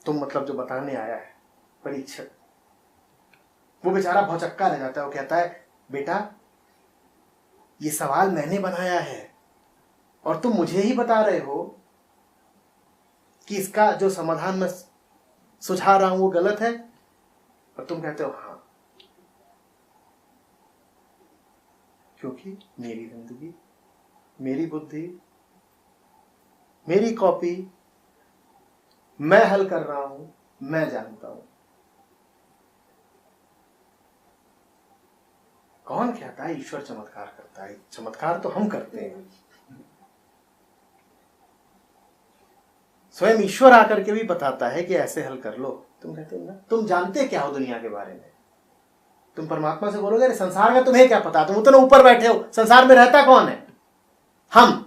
तुम मतलब जो बताने आया है परीक्षक, वो बेचारा भौचक्का रह जाता है। वो कहता है बेटा ये सवाल मैंने बनाया है और तुम मुझे ही बता रहे हो कि इसका जो समाधान मैं सुझा रहा हूं वो गलत है, और तुम कहते हो हाँ, क्योंकि मेरी जिंदगी, मेरी बुद्धि, मेरी कॉपी, मैं हल कर रहा हूं, मैं जानता हूं। कौन कहता है ईश्वर चमत्कार करता है? चमत्कार तो हम करते हैं। स्वयं ईश्वर आकर के भी बताता है कि ऐसे हल कर लो। तुम कहते हो ना, तुम जानते क्या हो दुनिया के बारे में? तुम परमात्मा से बोलोगे अरे संसार का तुम्हें क्या पता, तुम उतना ऊपर बैठे हो, संसार में रहता कौन है? हम।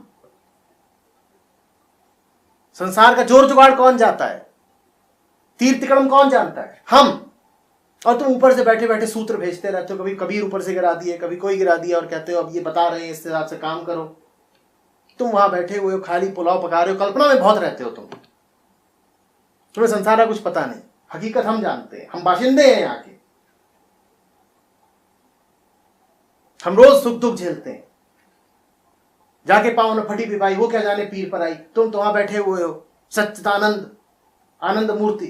संसार का जोर जुगाड़ कौन जाता है? तीर तिकड़म कौन जानता है? हम। और तुम ऊपर से बैठे बैठे सूत्र भेजते रहते हो, कभी कबीर ऊपर से गिरा दिए, कभी कोई गिरा दिया, और कहते हो अब ये बता रहे हैं इसके हिसाब से काम करो। तुम वहां बैठे हुए हो, खाली पुलाव पका रहे हो, कल्पना में बहुत रहते हो तुम्हें संसार का कुछ पता नहीं। हकीकत हम जानते हैं, हम बाशिंदे हैं यहाँ के, हम रोज सुख दुख झेलते हैं। जाके पाँव न फटी पिपाई, वो क्या जाने पीर पर आई। तुम तो वहां बैठे हुए हो सच्चिदानंद आनंद मूर्ति,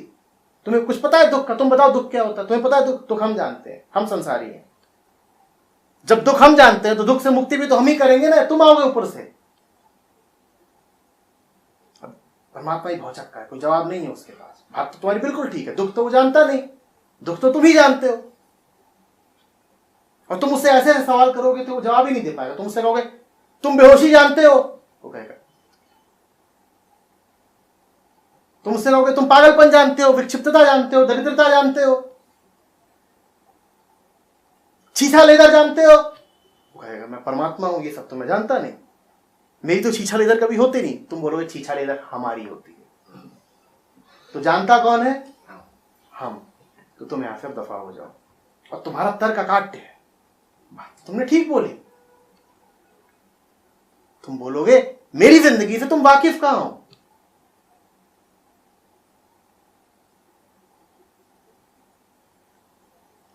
तुम्हें कुछ पता है दुख का? तुम बताओ दुख क्या होता है? तुम्हें पता है दुख? दुख हम जानते हैं, हम संसारी हैं। जब दुख हम जानते हैं तो दुख से मुक्ति भी तो हम ही करेंगे ना, तुम आओगे ऊपर से। अब परमात्मा ही भौचक्का है, कोई जवाब नहीं है उसके पास। बात तो तुम्हारी बिल्कुल ठीक है, दुख तो वो जानता नहीं, दुख तो तुम ही जानते हो। और तुम उससे ऐसे सवाल करोगे तो वो जवाब ही नहीं दे पाएगा। तुम उससे कहोगे तुम बेहोशी जानते हो, वो कहेगा। तुम उससे कहोगे तुम पागलपन जानते हो, विक्षिप्तता जानते हो, दरिद्रता जानते हो, छीछा लेदर जानते हो, वो कहेगा मैं परमात्मा हूं, ये सब तो मैं जानता नहीं, मेरी तो छीछा लेदर कभी होती नहीं। तुम बोलोगे छीछा लेदर हमारी होती है। तो जानता कौन है? हम। तो तुम यहां से अब दफा हो जाओ। और तुम्हारा तर्क अकाट्य है, बात तुमने ठीक बोली। तुम बोलोगे मेरी जिंदगी से तुम वाकिफ कहां हो?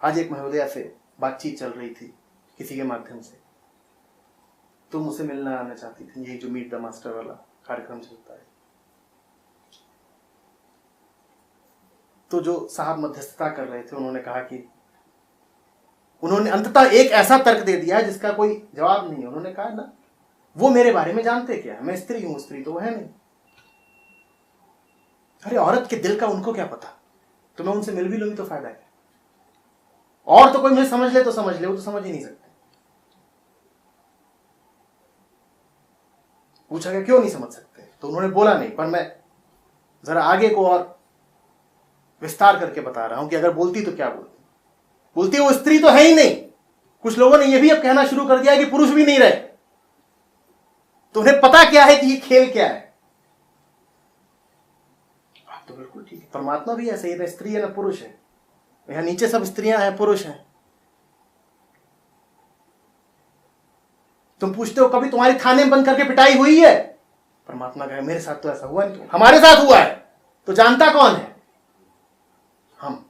आज एक महोदया से बातचीत चल रही थी किसी के माध्यम से, तुम मुझसे मिलना आना चाहती थी, यही जो मीट द मास्टर वाला कार्यक्रम चलता है। तो जो साहब मध्यस्थता कर रहे थे उन्होंने कहा कि उन्होंने अंततः एक ऐसा तर्क दे दिया जिसका कोई जवाब नहीं है। उन्होंने कहा ना वो मेरे बारे में जानते क्या है, मैं स्त्री हूं, स्त्री तो वो है नहीं। अरे औरत के दिल का उनको क्या पता, तो मैं उनसे मिल भी लूंगी तो फायदा क्या? और तो कोई मुझे समझ ले तो समझ ले, वो तो समझ ही नहीं सकते। पूछा गया क्यों नहीं समझ सकते, तो उन्होंने बोला नहीं, पर मैं जरा आगे को और विस्तार करके बता रहा हूं कि अगर बोलती तो क्या बोलती। बोलती वो स्त्री तो है ही नहीं। कुछ लोगों ने यह भी अब कहना शुरू कर दिया कि पुरुष भी नहीं रहे, तो उन्हें पता क्या है कि ये खेल क्या है। बात तो बिल्कुल ठीक है, परमात्मा भी ऐसे ही, ना स्त्री है ना पुरुष है, यहां नीचे सब स्त्रियां हैं, पुरुष हैं। तुम पूछते हो कभी तुम्हारी थाने में बंद करके पिटाई हुई है? परमात्मा कहे मेरे साथ तो ऐसा हुआ नहीं, हमारे साथ हुआ है। तो जानता कौन है? हम।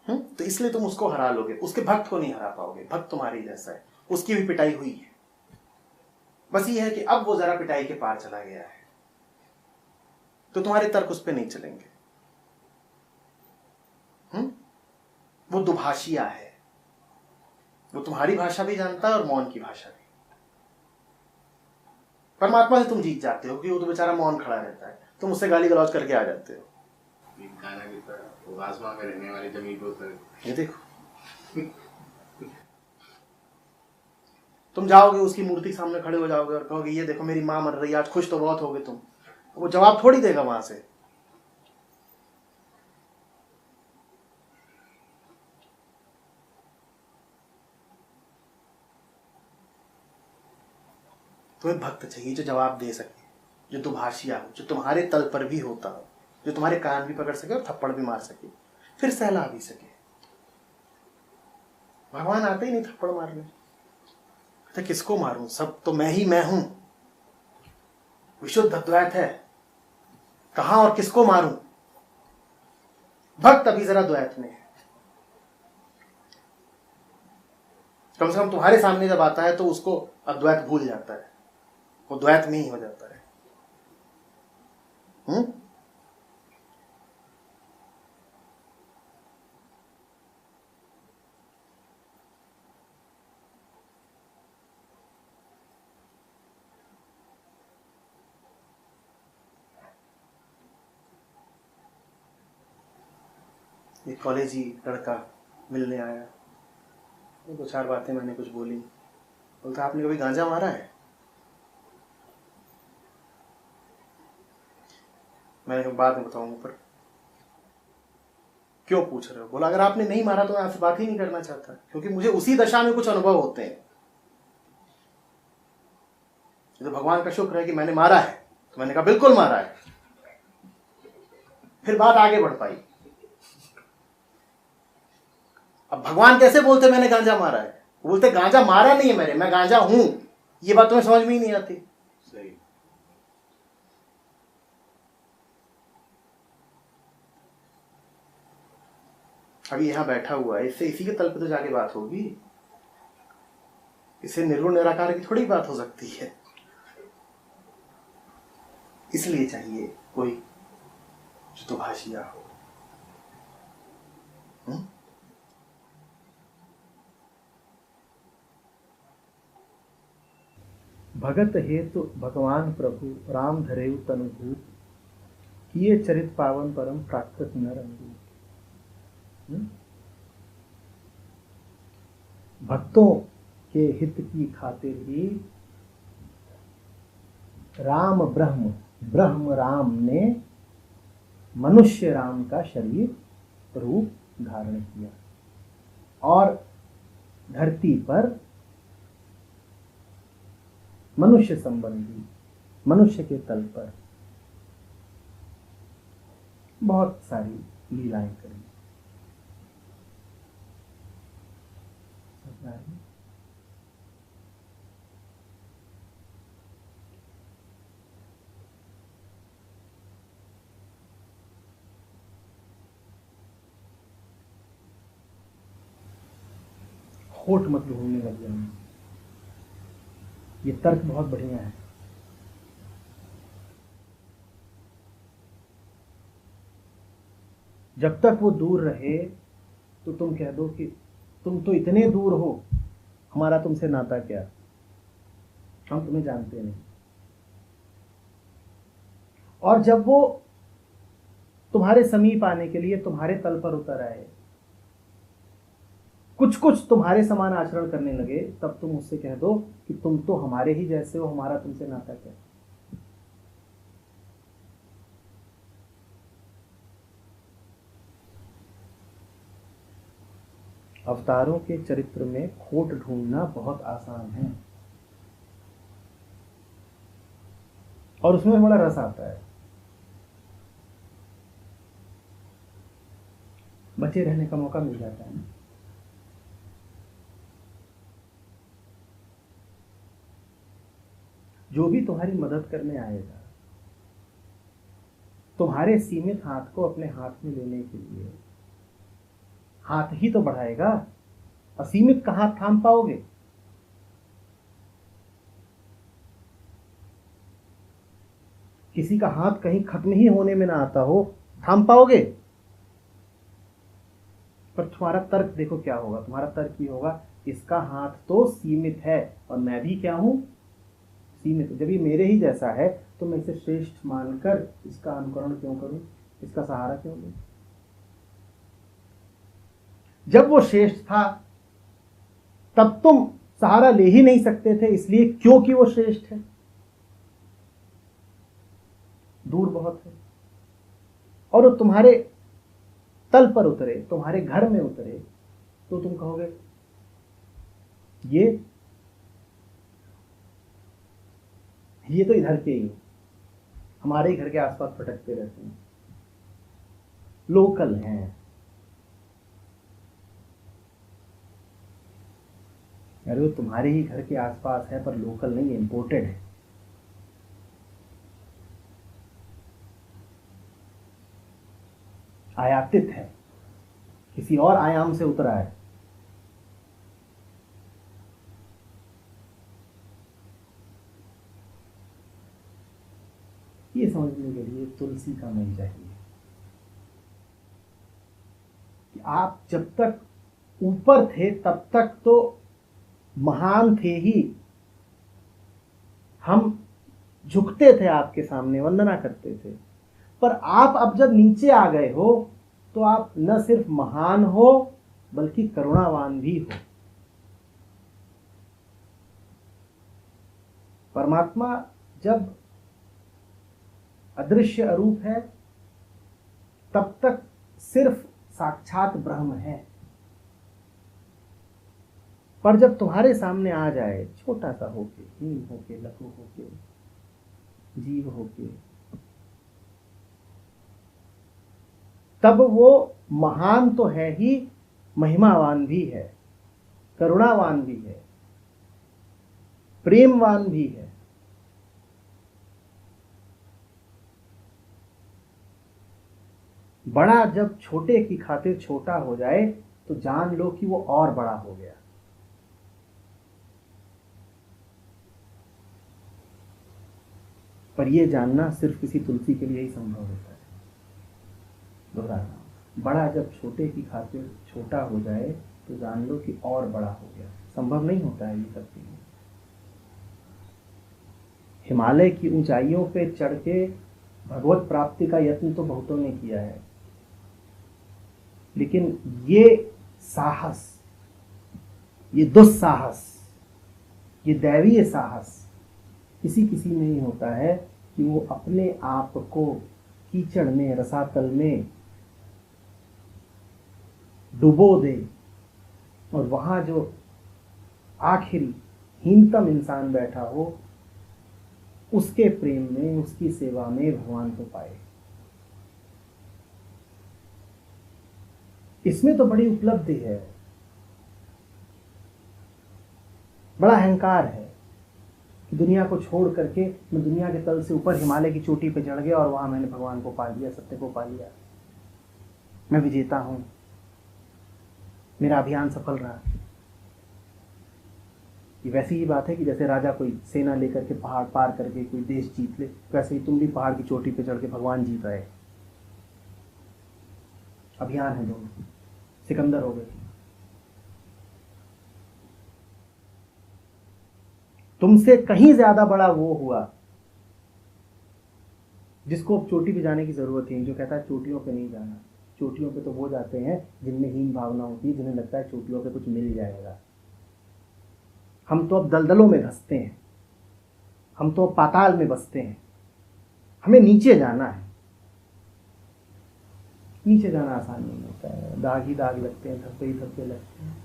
तो इसलिए तुम उसको हरा लोगे, उसके भक्त को नहीं हरा पाओगे। भक्त तुम्हारी जैसा है, उसकी भी पिटाई हुई है। बस ये है कि अब वो जरा पिटाई के पार चला गया है, तो तुम्हारे तर्क उस पर नहीं चलेंगे। वो दुभाषिया है, वो तुम्हारी भाषा भी जानता है और मौन की भाषा भी। परमात्मा से तुम जीत जाते हो कि वो तो बेचारा मौन खड़ा रहता है, तुम उससे गाली गलौज करके आ जाते हो। गाना की तरह वो आसमान में रहने वाली जमीन को उतर। ये देखो तुम जाओगे उसकी मूर्ति के सामने खड़े हो जाओगे और कहोगे ये देखो मेरी मां मर रही है, आज खुश तो बहुत होगे तुम। वो जवाब थोड़ी देगा वहां से। तुम्हें भक्त चाहिए जो जवाब दे सके, जो दुभाषिया हो, जो तुम्हारे तल पर भी होता हो, जो तुम्हारे कान भी पकड़ सके और थप्पड़ भी मार सके, फिर सहला भी सके। भगवान आते ही नहीं थप्पड़ मारने, तो किसको मारूं, सब तो मैं ही मैं हूं। विशुद्ध अद्वैत है, कहां और किसको मारूं? भक्त अभी जरा द्वैत में है। कम से कम तुम्हारे सामने जब आता है तो उसको अद्वैत भूल जाता है, वो द्वैत में ही हो जाता है। एक कॉलेज ही लड़का मिलने आया, दो चार बातें मैंने कुछ बोली। बोलता आपने कभी गांजा मारा है? मैंने कहा बाद में बताऊंगा, पर क्यों पूछ रहे हो? बोला अगर आपने नहीं मारा तो मैं आपसे बात ही नहीं करना चाहता, क्योंकि मुझे उसी दशा में कुछ अनुभव होते हैं। तो भगवान का शुक्र है कि मैंने मारा है। तो मैंने कहा बिल्कुल मारा है। फिर बात आगे बढ़ पाई। अब भगवान कैसे बोलते मैंने गांजा मारा है? बोलते गांजा मारा नहीं है मैंने, मैं गांजा हूं। ये बात तुम्हें समझ में ही नहीं आती। सही। अभी यहां बैठा हुआ है, इससे इसी के तल पे तो जाके बात होगी। इससे निर्गुण निराकार की थोड़ी बात हो सकती है। इसलिए चाहिए कोई चतुभाषिया हो। भगत हेतु भगवान प्रभु राम धरेउ तनुभूत, किए चरित पावन परम प्राकृत नर अंगूर। भक्तों के हित की खातिर ही राम ब्रह्म, ब्रह्म राम ने मनुष्य राम का शरीर रूप धारण किया और धरती पर मनुष्य संबंधी, मनुष्य के तल पर बहुत सारी लीलाएं करी। खोट मत ढूंढने लग जाए। ये तर्क बहुत बढ़िया है। जब तक वो दूर रहे तो तुम कह दो कि तुम तो इतने दूर हो, हमारा तुमसे नाता क्या, हम तुम्हें जानते नहीं। और जब वो तुम्हारे समीप आने के लिए तुम्हारे तल पर उतर आए, कुछ कुछ तुम्हारे समान आचरण करने लगे, तब तुम उससे कह दो कि तुम तो हमारे ही जैसे हो, हमारा तुमसे नाता क्या। अवतारों के चरित्र में खोट ढूंढना बहुत आसान है और उसमें बड़ा रस आता है। बचे रहने का मौका मिल जाता है। जो भी तुम्हारी मदद करने आएगा, तुम्हारे सीमित हाथ को अपने हाथ में लेने के लिए हाथ ही तो बढ़ाएगा। असीमित का हाथ थाम पाओगे? किसी का हाथ कहीं खत्म ही होने में ना आता हो, थाम पाओगे? पर तुम्हारा तर्क देखो क्या होगा। तुम्हारा तर्क ये होगा, इसका हाथ तो सीमित है और मैं भी क्या हूं, सीमित। जब ये मेरे ही जैसा है तो मैं इसे श्रेष्ठ मानकर इसका अनुकरण क्यों करूं, इसका सहारा क्यों लूं? जब वो श्रेष्ठ था तब तुम सहारा ले ही नहीं सकते थे, इसलिए क्योंकि वो श्रेष्ठ है। दूर बहुत है और वो तुम्हारे तल पर उतरे, तुम्हारे घर में उतरे, तो तुम कहोगे ये तो इधर के ही, हमारे ही घर के आसपास भटकते रहते हैं, लोकल हैं। अरे वो तुम्हारे ही घर के आसपास है पर लोकल नहीं है, इंपोर्टेड है। आयातित है, किसी और आयाम से उतरा है। ये समझने के लिए तुलसी का मई चाहिए कि आप जब तक ऊपर थे तब तक तो महान थे ही। हम झुकते थे आपके सामने, वंदना करते थे। पर आप अब जब नीचे आ गए हो तो आप न सिर्फ महान हो बल्कि करुणावान भी हो। परमात्मा जब अदृश्य अरूप है, तब तक सिर्फ साक्षात ब्रह्म है। पर जब तुम्हारे सामने आ जाए, छोटा सा होके, हीन होके, लघु होके, जीव होके, तब वो महान तो है ही, महिमावान भी है, करुणावान भी है, प्रेमवान भी है। बड़ा जब छोटे की खातिर छोटा हो जाए तो जान लो कि वो और बड़ा हो गया। पर यह जानना सिर्फ किसी तुलसी के लिए ही संभव होता है। दोहरा रहा हूं, बड़ा जब छोटे की खातिर छोटा हो जाए तो जान लो कि और बड़ा हो गया। संभव नहीं होता है ये सब चीजें। हिमालय की ऊंचाइयों पे चढ़ के भगवत प्राप्ति का यत्न तो बहुतों ने किया है, लेकिन ये साहस, ये दुस्साहस, ये दैवीय साहस किसी किसी में ही होता है कि वो अपने आप को कीचड़ में, रसातल में डुबो दे और वहां जो आखिरी हीनतम इंसान बैठा हो उसके प्रेम में, उसकी सेवा में भगवान को पाए। इसमें तो बड़ी उपलब्धि है, बड़ा अहंकार है कि दुनिया को छोड़ करके मैं दुनिया के तल से ऊपर हिमालय की चोटी पे चढ़ गया और वहां मैंने भगवान को पा लिया, सत्य को पा लिया, मैं विजेता हूं, मेरा अभियान सफल रहा। ये वैसी ही बात है कि जैसे राजा कोई सेना लेकर के पहाड़ पार करके कोई देश जीत ले, वैसे ही तुम भी पहाड़ की चोटी पे चढ़ के भगवान जीत आए। अभियान है दोनों, सिकंदर हो गए। तुमसे कहीं ज्यादा बड़ा वो हुआ जिसको अब चोटी पे जाने की जरूरत है, जो कहता है चोटियों पे नहीं जाना। चोटियों पे तो वो जाते हैं जिनमें हीन भावना होती है, जिन्हें लगता है चोटियों पे कुछ मिल जाएगा। हम तो अब दलदलों में धंसते हैं, हम तो अब पाताल में बसते हैं, हमें नीचे जाना है। नीचे जाना आसान नहीं होता है, दाग ही दाग लगते हैं, धब्बे ही धब्बे लगते हैं।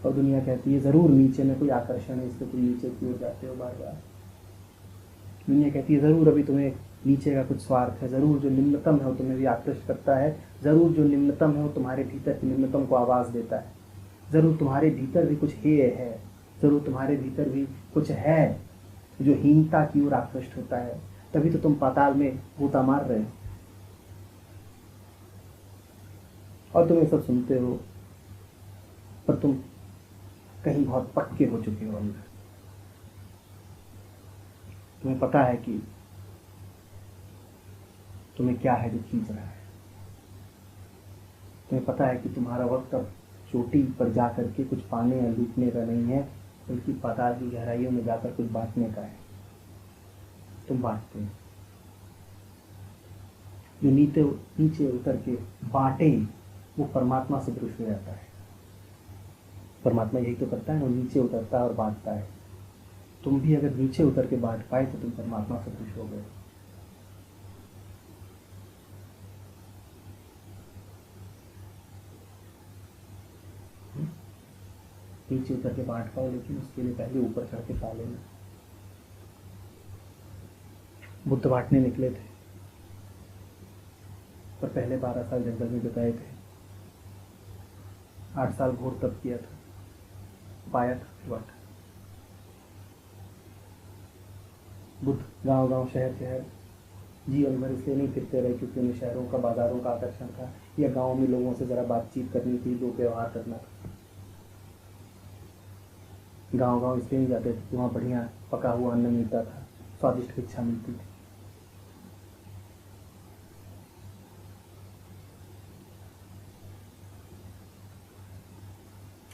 और दुनिया कहती है जरूर नीचे में कोई आकर्षण है, इसलिए तुम नीचे की ओर जाते हो बार बार। दुनिया कहती है जरूर अभी तुम्हें नीचे का कुछ स्वार्थ है, जरूर जो निम्नतम है वो तुम्हें भी आकृष्ट करता है, जरूर जो निम्नतम है वो तुम्हारे भीतर की निम्नतम को आवाज देता है, जरूर तुम्हारे भीतर भी कुछ हेय है, जरूर तुम्हारे भीतर भी कुछ है जो हीनता की ओर आकृष्ट होता है। तभी तो तुम पाताल में गोता मार रहे हो और तुम ये सब सुनते हो, पर तुम कहीं बहुत पक्के हो चुके हो अंदर। तुम्हें पता है कि तुम्हें क्या है जो खींच रहा है। तुम्हें पता है कि तुम्हारा वक्त अब चोटी पर जाकर के कुछ पाने या लूटने का नहीं है, बल्कि पाताल की गहराइयों में जाकर कुछ बांटने का है। तुम बांटते हो। जो नीचे उतर के बांटे वो परमात्मा से दृश हो जाता है। परमात्मा यही तो करता है, वो नीचे उतरता है और बांटता है। तुम भी अगर नीचे उतर के बांट पाए तो तुम परमात्मा से दृश हो गए। नीचे उतर के बांट पाओ, लेकिन उसके लिए पहले ऊपर चढ़ के पा लेना। बुद्ध बांटने निकले थे, पर पहले 12 साल जंगल में बिताए थे, 8 साल घोर तप किया था, पाया था फिर बांटा। बुद्ध गांव गांव शहर शहर जीवन भर इसलिए नहीं फिरते रहे क्योंकि उन्हें शहरों का, बाजारों का आकर्षण था, या गांव में लोगों से जरा बातचीत करनी थी, दो व्यवहार करना था। गांव गांव इसलिए नहीं जाते थे कि वहाँ बढ़िया पका हुआ अन्न मिलता था, स्वादिष्ट भिक्षा मिलती थी।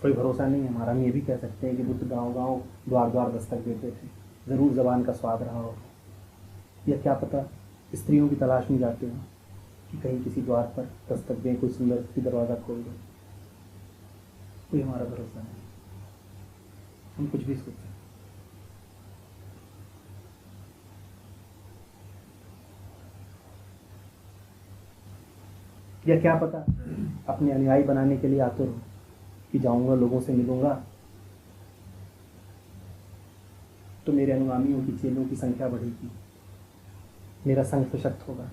कोई भरोसा नहीं है हमारा, हम ये भी कह सकते हैं कि बुद्ध गांव गांव द्वार द्वार दस्तक देते थे। जरूर जबान का स्वाद रहा हो, या क्या पता स्त्रियों की तलाश में जाते हो कि कहीं किसी द्वार पर दस्तक दें, कोई सुंदर स्त्री दरवाजा खोल दें। कोई हमारा भरोसा नहीं, हम कुछ भी सोच सकते। या क्या पता अपने अनुयायी बनाने के लिए आते हो कि जाऊंगा लोगों से मिलूंगा तो मेरे अनुगामियों की, चेलों की संख्या बढ़ेगी, मेरा संघ सशक्त होगा।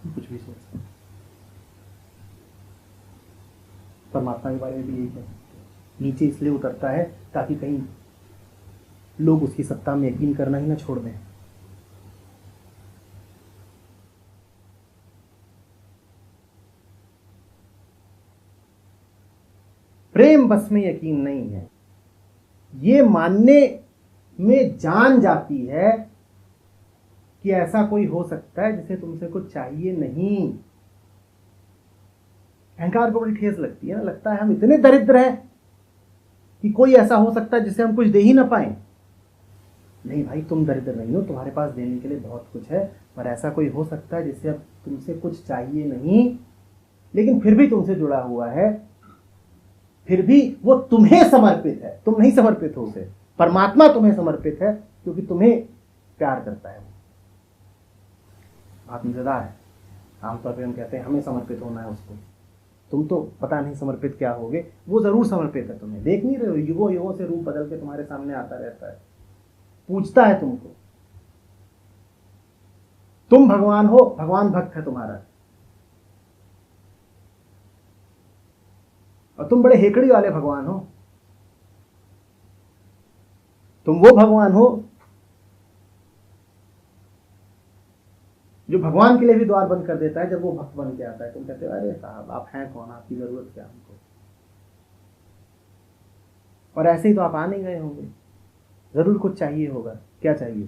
तुम कुछ भी सोच सकते। परमात्मा के बारे में भी यही है, नीचे इसलिए उतरता है ताकि कहीं लोग उसकी सत्ता में यकीन करना ही ना छोड़ दें। प्रेम बस में यकीन नहीं है, ये मानने में जान जाती है कि ऐसा कोई हो सकता है जिसे तुमसे कुछ चाहिए नहीं। अहंकार को बड़ी ठेस लगती है ना, लगता है हम इतने दरिद्र हैं कि कोई ऐसा हो सकता है जिसे हम कुछ दे ही ना पाए। नहीं भाई, तुम दरिद्र नहीं हो, तुम्हारे पास देने के लिए बहुत कुछ है, पर ऐसा कोई हो सकता है जिससे अब तुमसे कुछ चाहिए नहीं, लेकिन फिर भी तुमसे जुड़ा हुआ है, फिर भी वो तुम्हें समर्पित है। तुम नहीं समर्पित हो उसे, परमात्मा तुम्हें समर्पित है क्योंकि तुम्हें प्यार करता है। बहुत मजेदार है। आमतौर पर हम कहते हैं हमें समर्पित होना है उसको, तुम तो पता नहीं समर्पित क्या होगे, वो जरूर समर्पित है तुम्हें। देख नहीं रहे हो, युगों युगों से रूप बदल के तुम्हारे सामने आता रहता है, पूछता है तुमको। तुम भगवान हो, भगवान भक्त है तुम्हारा, और तुम बड़े हेकड़ी वाले भगवान हो। तुम वो भगवान हो जो भगवान के लिए भी द्वार बंद कर देता है जब वो भक्त बन के आता है। तुम कहते हो अरे साहब आप हैं कौन, आपकी जरूरत क्या हमको। और ऐसे ही तो आप आ नहीं गए होंगे, जरूर कुछ चाहिए होगा। क्या चाहिए?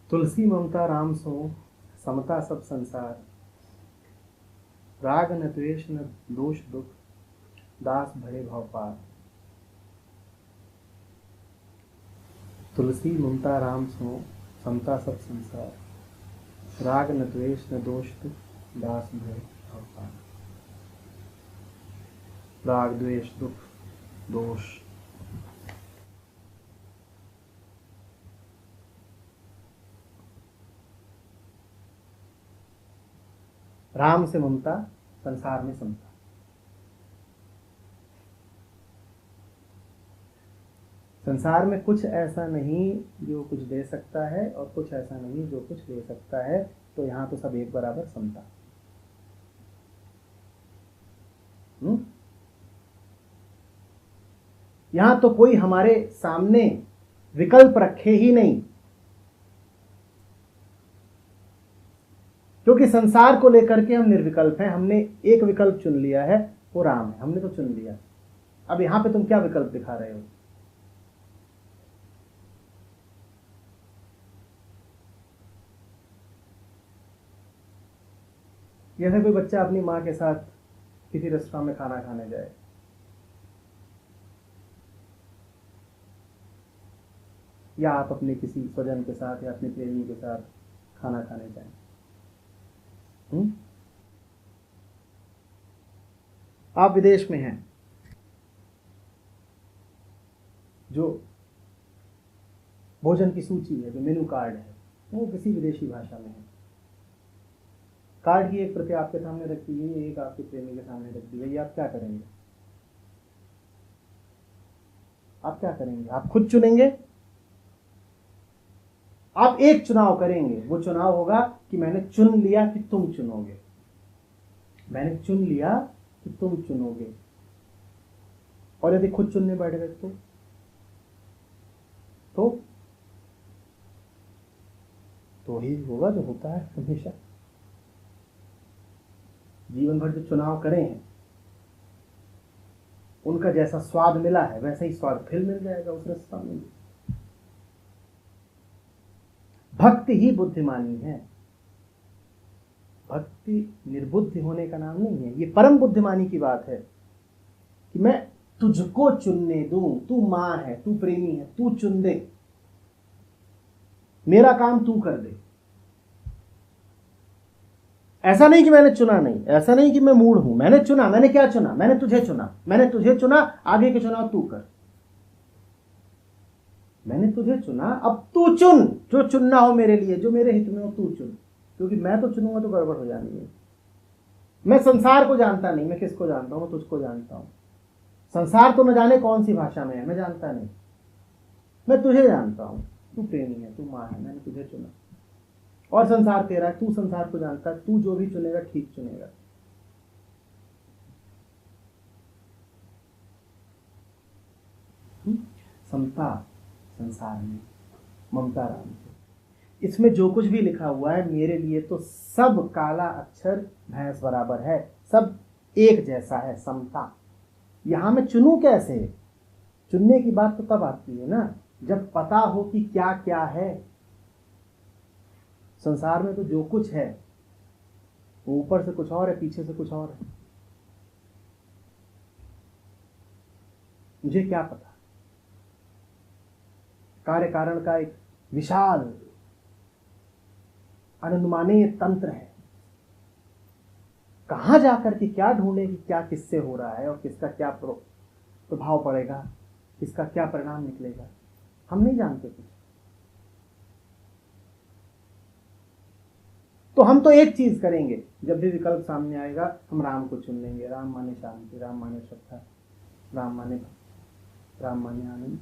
तुलसी ममता राम सो समता सब संसार, राग न द्वेष न दोष दुख, दास भरे भव पार। तुलसी ममता राम सो समता सब संसार, राग न द्वेष न दोष दुख, दास भरे भव पार। राग द्वेष दुख दोष, राम से ममता, संसार में समता। संसार में कुछ ऐसा नहीं जो कुछ दे सकता है और कुछ ऐसा नहीं जो कुछ ले सकता है, तो यहां तो सब एक बराबर समता। यहां तो कोई हमारे सामने विकल्प रखे ही नहीं, क्योंकि संसार को लेकर के हम निर्विकल्प हैं। हमने एक विकल्प चुन लिया है, वो राम है, हमने तो चुन लिया। अब यहां पे तुम क्या विकल्प दिखा रहे हो? जैसे कोई बच्चा अपनी मां के साथ किसी रेस्टोरेंट में खाना खाने जाए, या आप अपने किसी स्वजन के साथ या अपने प्रेमी के साथ खाना खाने जाएं, आप विदेश में हैं, जो भोजन की सूची है, जो मेनू कार्ड है, वो किसी विदेशी भाषा में है। कार्ड की एक प्रति आपके सामने रख दी गई, एक आपके प्रेमी के सामने रख दी गई। आप क्या करेंगे? आप क्या करेंगे? आप खुद चुनेंगे? आप एक चुनाव करेंगे, वो चुनाव होगा कि मैंने चुन लिया कि तुम चुनोगे। मैंने चुन लिया कि तुम चुनोगे। और यदि खुद चुनने बैठ गए तो ही होगा जो होता है हमेशा। जीवन भर जो चुनाव करे हैं, उनका जैसा स्वाद मिला है वैसा ही स्वाद फिर मिल जाएगा उस रास्ता में। भक्ति ही बुद्धिमानी है। भक्ति निर्बुद्धि होने का नाम नहीं है। ये परम बुद्धिमानी की बात है कि मैं तुझको चुनने दूं। तू मां है, तू प्रेमी है, तू चुन दे, मेरा काम तू कर दे। ऐसा नहीं कि मैंने चुना नहीं, ऐसा नहीं कि मैं मूड हूं, मैंने चुना। मैंने क्या चुना? मैंने तुझे चुना। मैंने तुझे चुना, आगे के चुनाव तू कर। मैंने तुझे चुना, अब तू चुन जो चुनना हो मेरे लिए, जो मेरे हित में हो तू चुन, क्योंकि मैं तो चुनूंगा तो गड़बड़ हो जानी है। मैं संसार को जानता नहीं, मैं किसको जानता हूं? मैं तुझको जानता हूं। संसार तो न जाने कौन सी भाषा में है, मैं जानता नहीं, मैं तुझे जानता हूं। तू प्रेमी है, तू माँ है, मैंने तुझे चुना। और संसार तेरा है, तू संसार को जानता है, तू जो भी चुनेगा ठीक चुनेगा। समता संसार में, ममता राम से। इसमें जो कुछ भी लिखा हुआ है मेरे लिए तो सब काला अक्षर भैंस बराबर है, सब एक जैसा है, समता। यहां मैं चुनूं कैसे? चुनने की बात तो तब आती है ना जब पता हो कि क्या क्या है। संसार में तो जो कुछ है वो ऊपर से कुछ और है, पीछे से कुछ और है। मुझे क्या पता? कार्य कारण का एक विशाल अनुमानीय तंत्र है। कहां जाकर के क्या ढूंढे कि क्या किससे हो रहा है और किसका क्या प्रभाव पड़ेगा, किसका क्या परिणाम निकलेगा, हम नहीं जानते कुछ। तो हम तो एक चीज करेंगे, जब भी विकल्प सामने आएगा हम राम को चुन लेंगे। राम माने शांति, राम माने श्रद्धा, राम माने भक्ति, राम माने आनंद,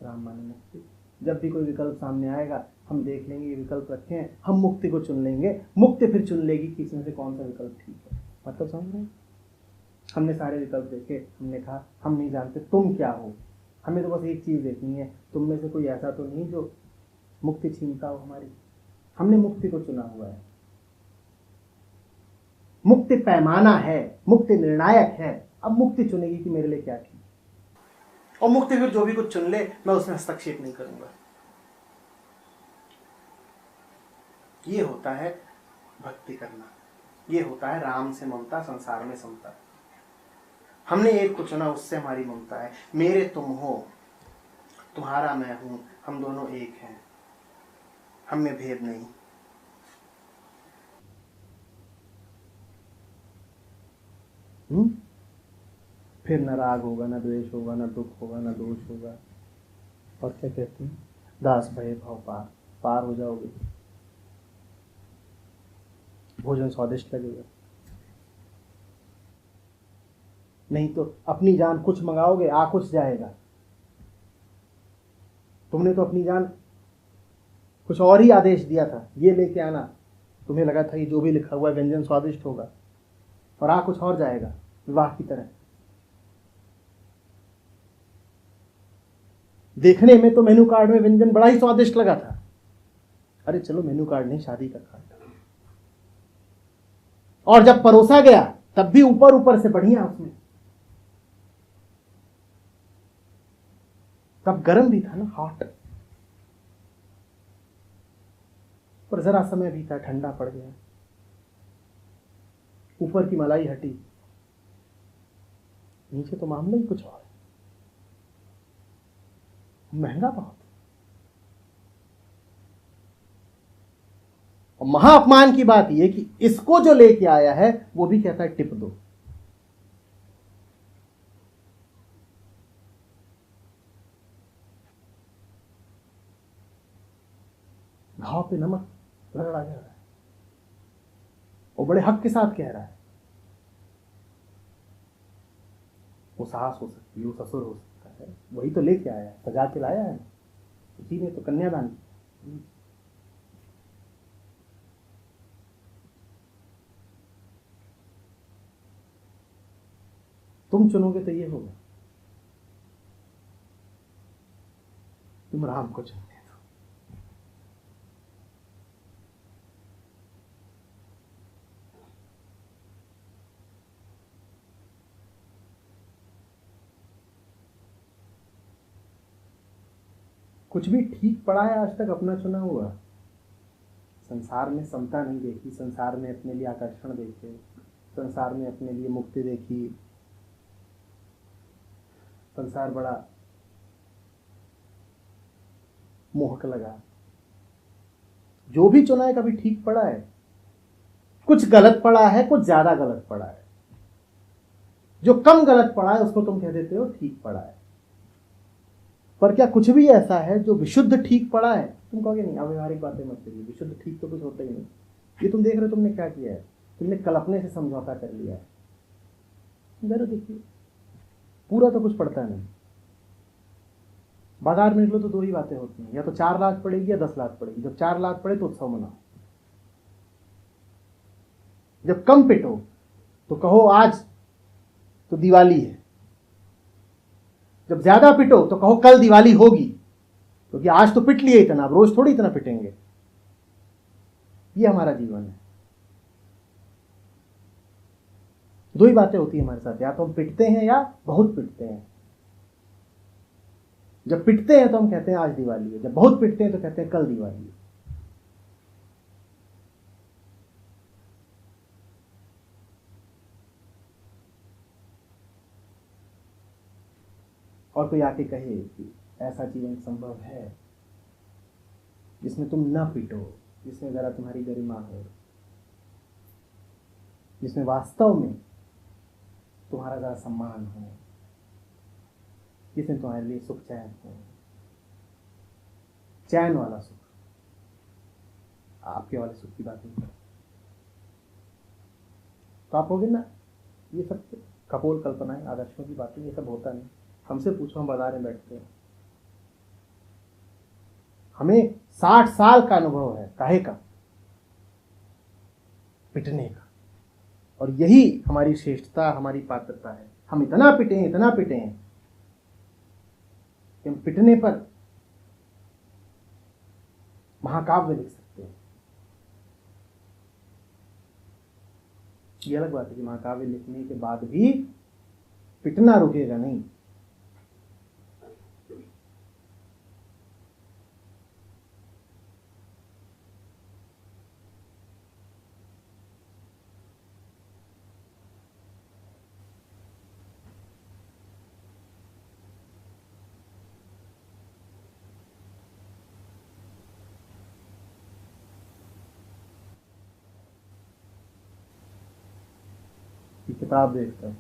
राम माने मुक्ति। जब भी कोई विकल्प सामने आएगा हम देख लेंगे ये विकल्प रखे हैं, हम मुक्ति को चुन लेंगे। मुक्ति फिर चुन लेगी कि इसमें से कौन सा विकल्प ठीक है। मतलब समझ रहे हैं? हमने सारे विकल्प देखे, हमने कहा हम नहीं जानते तुम क्या हो, हमें तो बस एक चीज देखनी है, तुम में से कोई ऐसा तो नहीं जो मुक्ति छीनता हो हमारी। हमने मुक्ति को चुना हुआ है। मुक्ति पैमाना है, मुक्ति निर्णायक है। अब मुक्ति चुनेगी कि मेरे लिए क्या ठीक, और मुक्ति फिर जो भी कुछ चुन ले मैं उसमें हस्तक्षेप नहीं करूंगा। ये होता है भक्ति करना, ये होता है राम से ममता, संसार में समता। हमने एक को चुना, उससे हमारी ममता है। मेरे तुम हो, तुम्हारा मैं हूं, हम दोनों एक हैं, हम में भेद नहीं। फिर न राग होगा, न द्वेष होगा, न दुख होगा, न दोष होगा। और क्या कहते हैं? दास भय भाव पार, पार हो जाओगे। भोजन स्वादिष्ट लगेगा, नहीं तो अपनी जान कुछ मंगाओगे आ कुछ जाएगा। तुमने तो अपनी जान कुछ और ही आदेश दिया था, ये लेके आना, तुम्हें लगा था ये जो भी लिखा हुआ है व्यंजन स्वादिष्ट होगा, और आ कुछ और जाएगा, विवाह की तरह। देखने में तो मेनू कार्ड में व्यंजन बड़ा ही स्वादिष्ट लगा था, अरे चलो मेनू कार्ड नहीं, शादी का कार्ड। और जब परोसा गया तब भी ऊपर ऊपर से बढ़िया, उसमें तब गर्म भी था ना, हॉट, पर जरा समय बीता, ठंडा पड़ गया, ऊपर की मलाई हटी, नीचे तो मामला ही कुछ और है, महंगा बहुत। और महा अपमान की बात यह कि इसको जो लेके आया है वो भी कहता है टिप दो। घाव पे नमक रगड़ा जा रहा है, वो बड़े हक के साथ कह रहा है। वो सास हो सकती है, वो ससुर हो सकता है, वही तो लेके आया है, सजा के लाया है, उसी ने तो कन्यादान किया। तुम चुनोगे तो ये होगा, तुम राम को चुनते हो। कुछ भी ठीक पड़ा है आज तक अपना चुना हुआ? संसार में समता नहीं देखी, संसार में अपने लिए आकर्षण देखे, संसार में अपने लिए मुक्ति देखी, संसार बड़ा मोहक लगा, जो भी चुना है कभी ठीक पड़ा है? कुछ गलत पड़ा है, कुछ ज्यादा गलत पड़ा है। जो कम गलत पड़ा है उसको तुम कह देते हो ठीक पड़ा है। पर क्या कुछ भी ऐसा है जो विशुद्ध ठीक पड़ा है? तुम कहोगे नहीं, अव्यवहारिक बातें मत करिए, विशुद्ध ठीक तो कुछ होता ही नहीं। ये तुम देख रहे हो तुमने क्या किया है, तुमने कल्पने से समझौता कर लिया है। जरा देखिए, पूरा तो कुछ पड़ता नहीं। बाजार में निकलो तो दो ही बातें होती हैं, या तो 4 लाख पड़ेगी या 10 लाख पड़ेगी। जब 4 लाख पड़े तो उत्सव मनाओ, जब कम पिटो तो कहो आज तो दिवाली है, जब ज्यादा पिटो तो कहो कल दिवाली होगी, क्योंकि आज तो पिट लिए इतना, अब रोज थोड़ी इतना पिटेंगे। ये हमारा जीवन है। दो ही बातें होती है हमारे साथ, या तो हम पिटते हैं या बहुत पिटते हैं। जब पिटते हैं तो हम कहते हैं आज दिवाली है, जब बहुत पिटते हैं तो कहते हैं कल दिवाली है। और कोई आके कहे कि ऐसा जीवन संभव है जिसमें तुम न पिटो, जिसमें जरा तुम्हारी गरिमा हो, जिसमें वास्तव में तुम्हारा जरा सम्मान हो, जिसमें तुम्हारे लिए सुख चैन हो, चैन वाला सुख, आपके वाले सुख की बात नहीं करते। तो आप होगे ना, ये सब कपोल कल्पनाएं, आदर्शों की बातें, ये सब होता नहीं। हमसे पूछो, हम बाजार में बैठते हैं, हमें 60 साल का अनुभव है, काहे का? पिटने का। और यही हमारी श्रेष्ठता, हमारी पात्रता है। हम इतना पिटे हैं, इतना पिटे हैं कि हम पिटने पर महाकाव्य लिख सकते हैं। ये अलग बात है कि महाकाव्य लिखने के बाद भी पिटना रुकेगा नहीं। किताब देखता हूँ,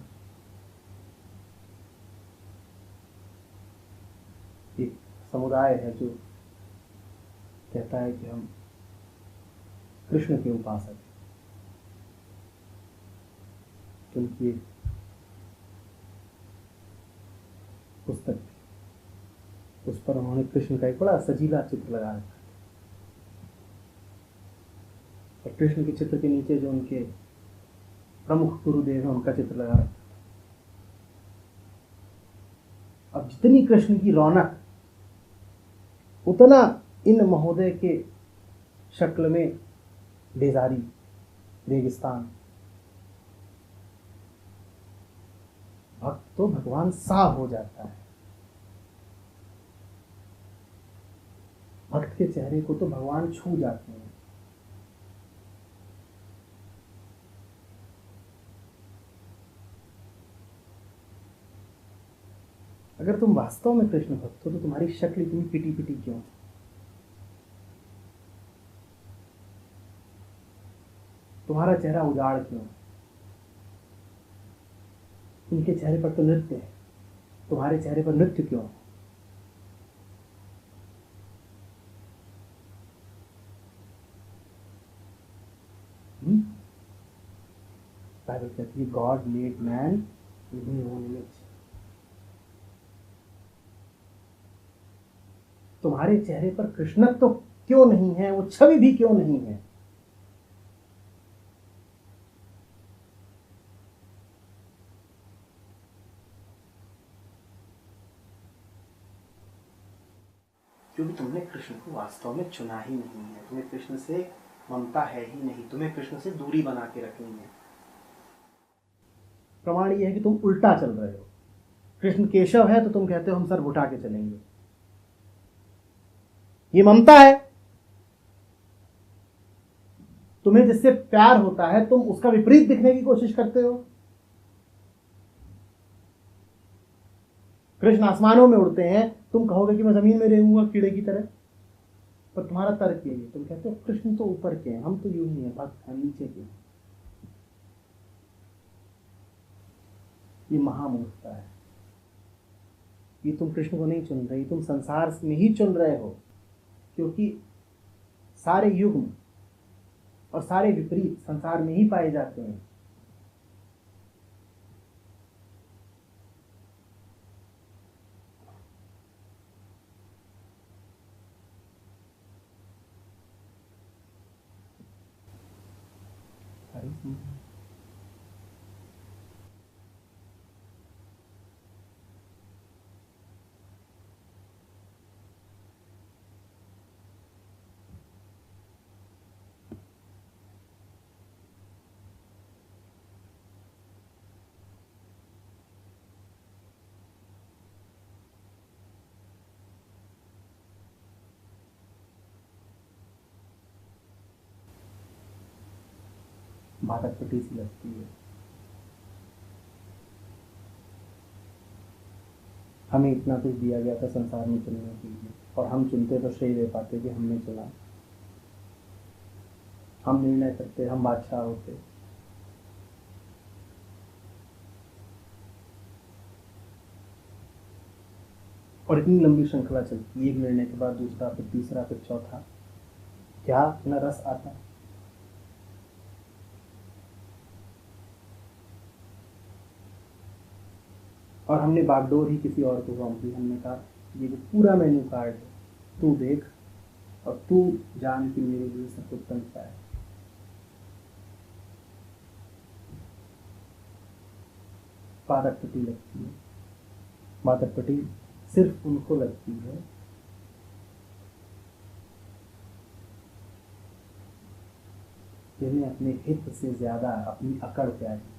एक समुदाय है जो कहता है कि हम कृष्ण के उपासक हैं। उनकी एक पुस्तक, उस पर उन्होंने कृष्ण का एक बड़ा सजीला चित्र लगा रखा है, और कृष्ण के चित्र के नीचे जो उनके प्रमुख गुरुदेव हैं उनका चित्र लगा रखा। अब जितनी कृष्ण की रौनक, उतना इन महोदय के शक्ल में बेजारी, रेगिस्तान। भक्त तो भगवान सा हो जाता है, भक्त के चेहरे को तो भगवान छू जाते हैं। अगर तुम वास्तव में कृष्ण भक्त हो तो तुम्हारी शक्ल इतनी पिटी पिटी क्यों? तुम्हारा चेहरा उजाड़ क्यों? उनके चेहरे पर तो नृत्य है, तुम्हारे चेहरे पर नृत्य क्यों? बाइबल कहती है God made man in his own image. तुम्हारे चेहरे पर कृष्णत्व तो क्यों नहीं है, वो छवि भी क्यों नहीं है? क्योंकि तुमने कृष्ण को वास्तव में चुना ही नहीं है, तुम्हें कृष्ण से ममता है ही नहीं, तुम्हें कृष्ण से दूरी बना के रखनी है। प्रमाण यह है कि तुम उल्टा चल रहे हो। कृष्ण केशव है तो तुम कहते हो हम सर उठा के चलेंगे, ये ममता है। तुम्हें जिससे प्यार होता है तुम उसका विपरीत दिखने की कोशिश करते हो। कृष्ण आसमानों में उड़ते हैं, तुम कहोगे कि मैं जमीन में रहूंगा कीड़े की तरह। पर तुम्हारा तर्क यही है, तुम कहते हो कृष्ण तो ऊपर के हैं, हम तो यूं ही हैं, भक्त हैं, नीचे के हैं। ये महामूर्खता है। ये तुम कृष्ण को नहीं चुन रहे, तुम संसार में ही चुन रहे हो, क्योंकि सारे युग्म और सारे विपरीत संसार में ही पाए जाते हैं। बात पटी सी लगती है। हमें इतना कुछ दिया गया था संसार में चुनने के लिए, और हम चुनते तो श्रेय दे पाते कि हमने चुना, हम निर्णय करते, हम बादशाह होते। और इतनी लंबी श्रृंखला चलती, एक निर्णय के बाद दूसरा, फिर तीसरा, फिर चौथा। क्या न रस आता। और हमने बागडोर ही किसी और को सौंप दी। हमने कहा ये जो पूरा मेन्यू कार्ड है, तू देख और तू जान कि मेरे लिए सब उत्तम क्या है। पादकपट्टी लगती है। पादकपट्टी सिर्फ उनको लगती है जिन्हें अपने हित से ज्यादा अपनी अकड़ प्यारी।